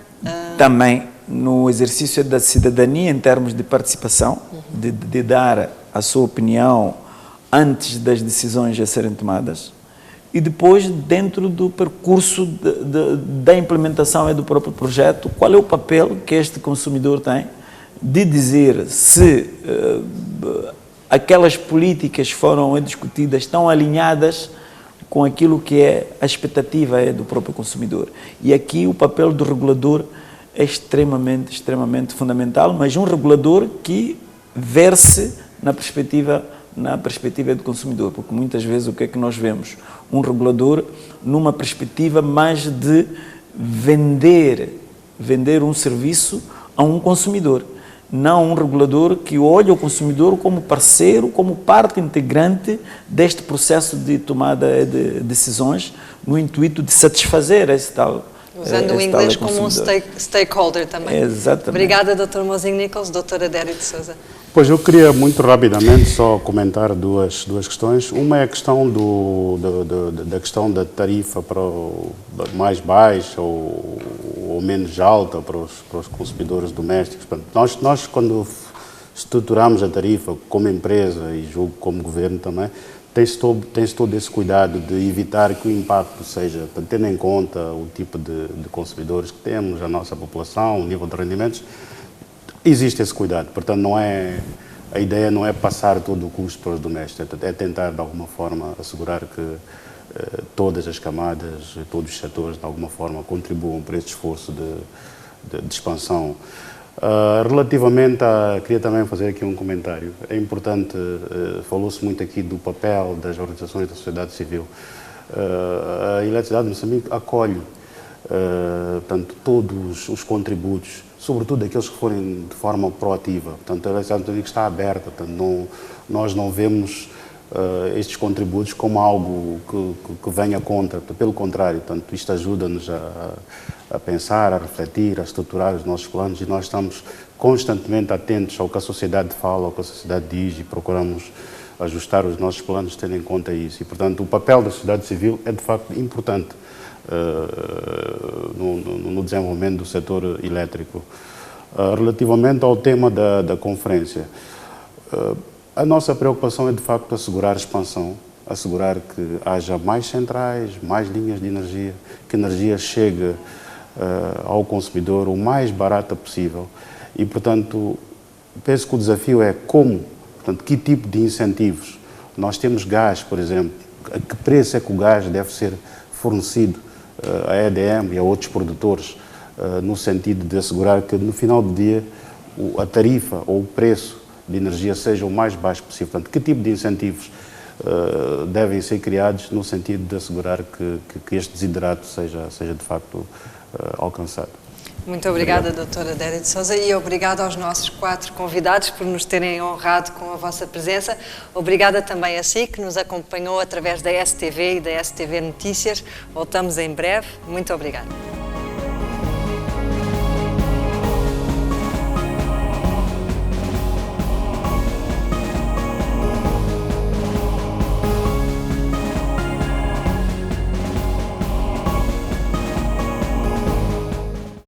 Speaker 4: Também no exercício da cidadania em termos de participação, de dar a sua opinião antes das decisões a serem tomadas e depois dentro do percurso da implementação e do próprio projeto, qual é o papel que este consumidor tem de dizer se aquelas políticas foram discutidas estão alinhadas com aquilo que é a expectativa do próprio consumidor. E aqui o papel do regulador é extremamente fundamental, mas um regulador que verse na perspectiva do consumidor, porque muitas vezes o que é que nós vemos? Um regulador numa perspectiva mais de vender um serviço a um consumidor, não um regulador que olha o consumidor como parceiro, como parte integrante deste processo de tomada de decisões, no intuito de satisfazer esse tal
Speaker 1: Usando o inglês como um stakeholder também.
Speaker 4: Exatamente.
Speaker 1: Obrigada, Dr. Mozinho Nichols. Doutora Dério de Sousa.
Speaker 3: Pois eu queria muito rapidamente só comentar duas questões. Uma é a questão da questão da tarifa para mais baixa ou menos alta para os consumidores domésticos. Nós quando estruturamos a tarifa como empresa e julgo como governo também, tem-se todo esse cuidado de evitar que o impacto seja, tendo em conta o tipo de consumidores que temos, a nossa população, o nível de rendimentos, existe esse cuidado. Portanto, a ideia não é passar todo o custo para os domésticos, é tentar, de alguma forma, assegurar que todas as camadas, todos os setores, de alguma forma, contribuam para este esforço de expansão. Relativamente queria também fazer aqui um comentário. É importante, falou-se muito aqui do papel das organizações da sociedade civil. A Eletricidade de Moçambique acolhe, portanto, todos os contributos, sobretudo aqueles que forem de forma proativa. Portanto, a Eletricidade de Moçambique está aberta, portanto, nós não vemos estes contributos como algo que venha contra, pelo contrário, portanto, isto ajuda-nos a pensar, a refletir, a estruturar os nossos planos e nós estamos constantemente atentos ao que a sociedade fala, ao que a sociedade diz e procuramos ajustar os nossos planos tendo em conta isso. E, portanto, o papel da sociedade civil é, de facto, importante no desenvolvimento do setor elétrico. Relativamente ao tema da conferência, a nossa preocupação é, de facto, assegurar a expansão, assegurar que haja mais centrais, mais linhas de energia, que a energia chegue ao consumidor o mais barata possível. E, portanto, penso que o desafio é que tipo de incentivos. Nós temos gás, por exemplo, a que preço é que o gás deve ser fornecido à EDM e a outros produtores, no sentido de assegurar que, no final do dia, a tarifa ou o preço de energia seja o mais baixo possível. Portanto, que tipo de incentivos devem ser criados no sentido de assegurar que este desiderato seja de facto alcançado.
Speaker 1: Muito obrigada, doutora Dério de Sousa, e obrigada aos nossos 4 convidados por nos terem honrado com a vossa presença. Obrigada também a si, que nos acompanhou através da STV e da STV Notícias. Voltamos em breve. Muito obrigada.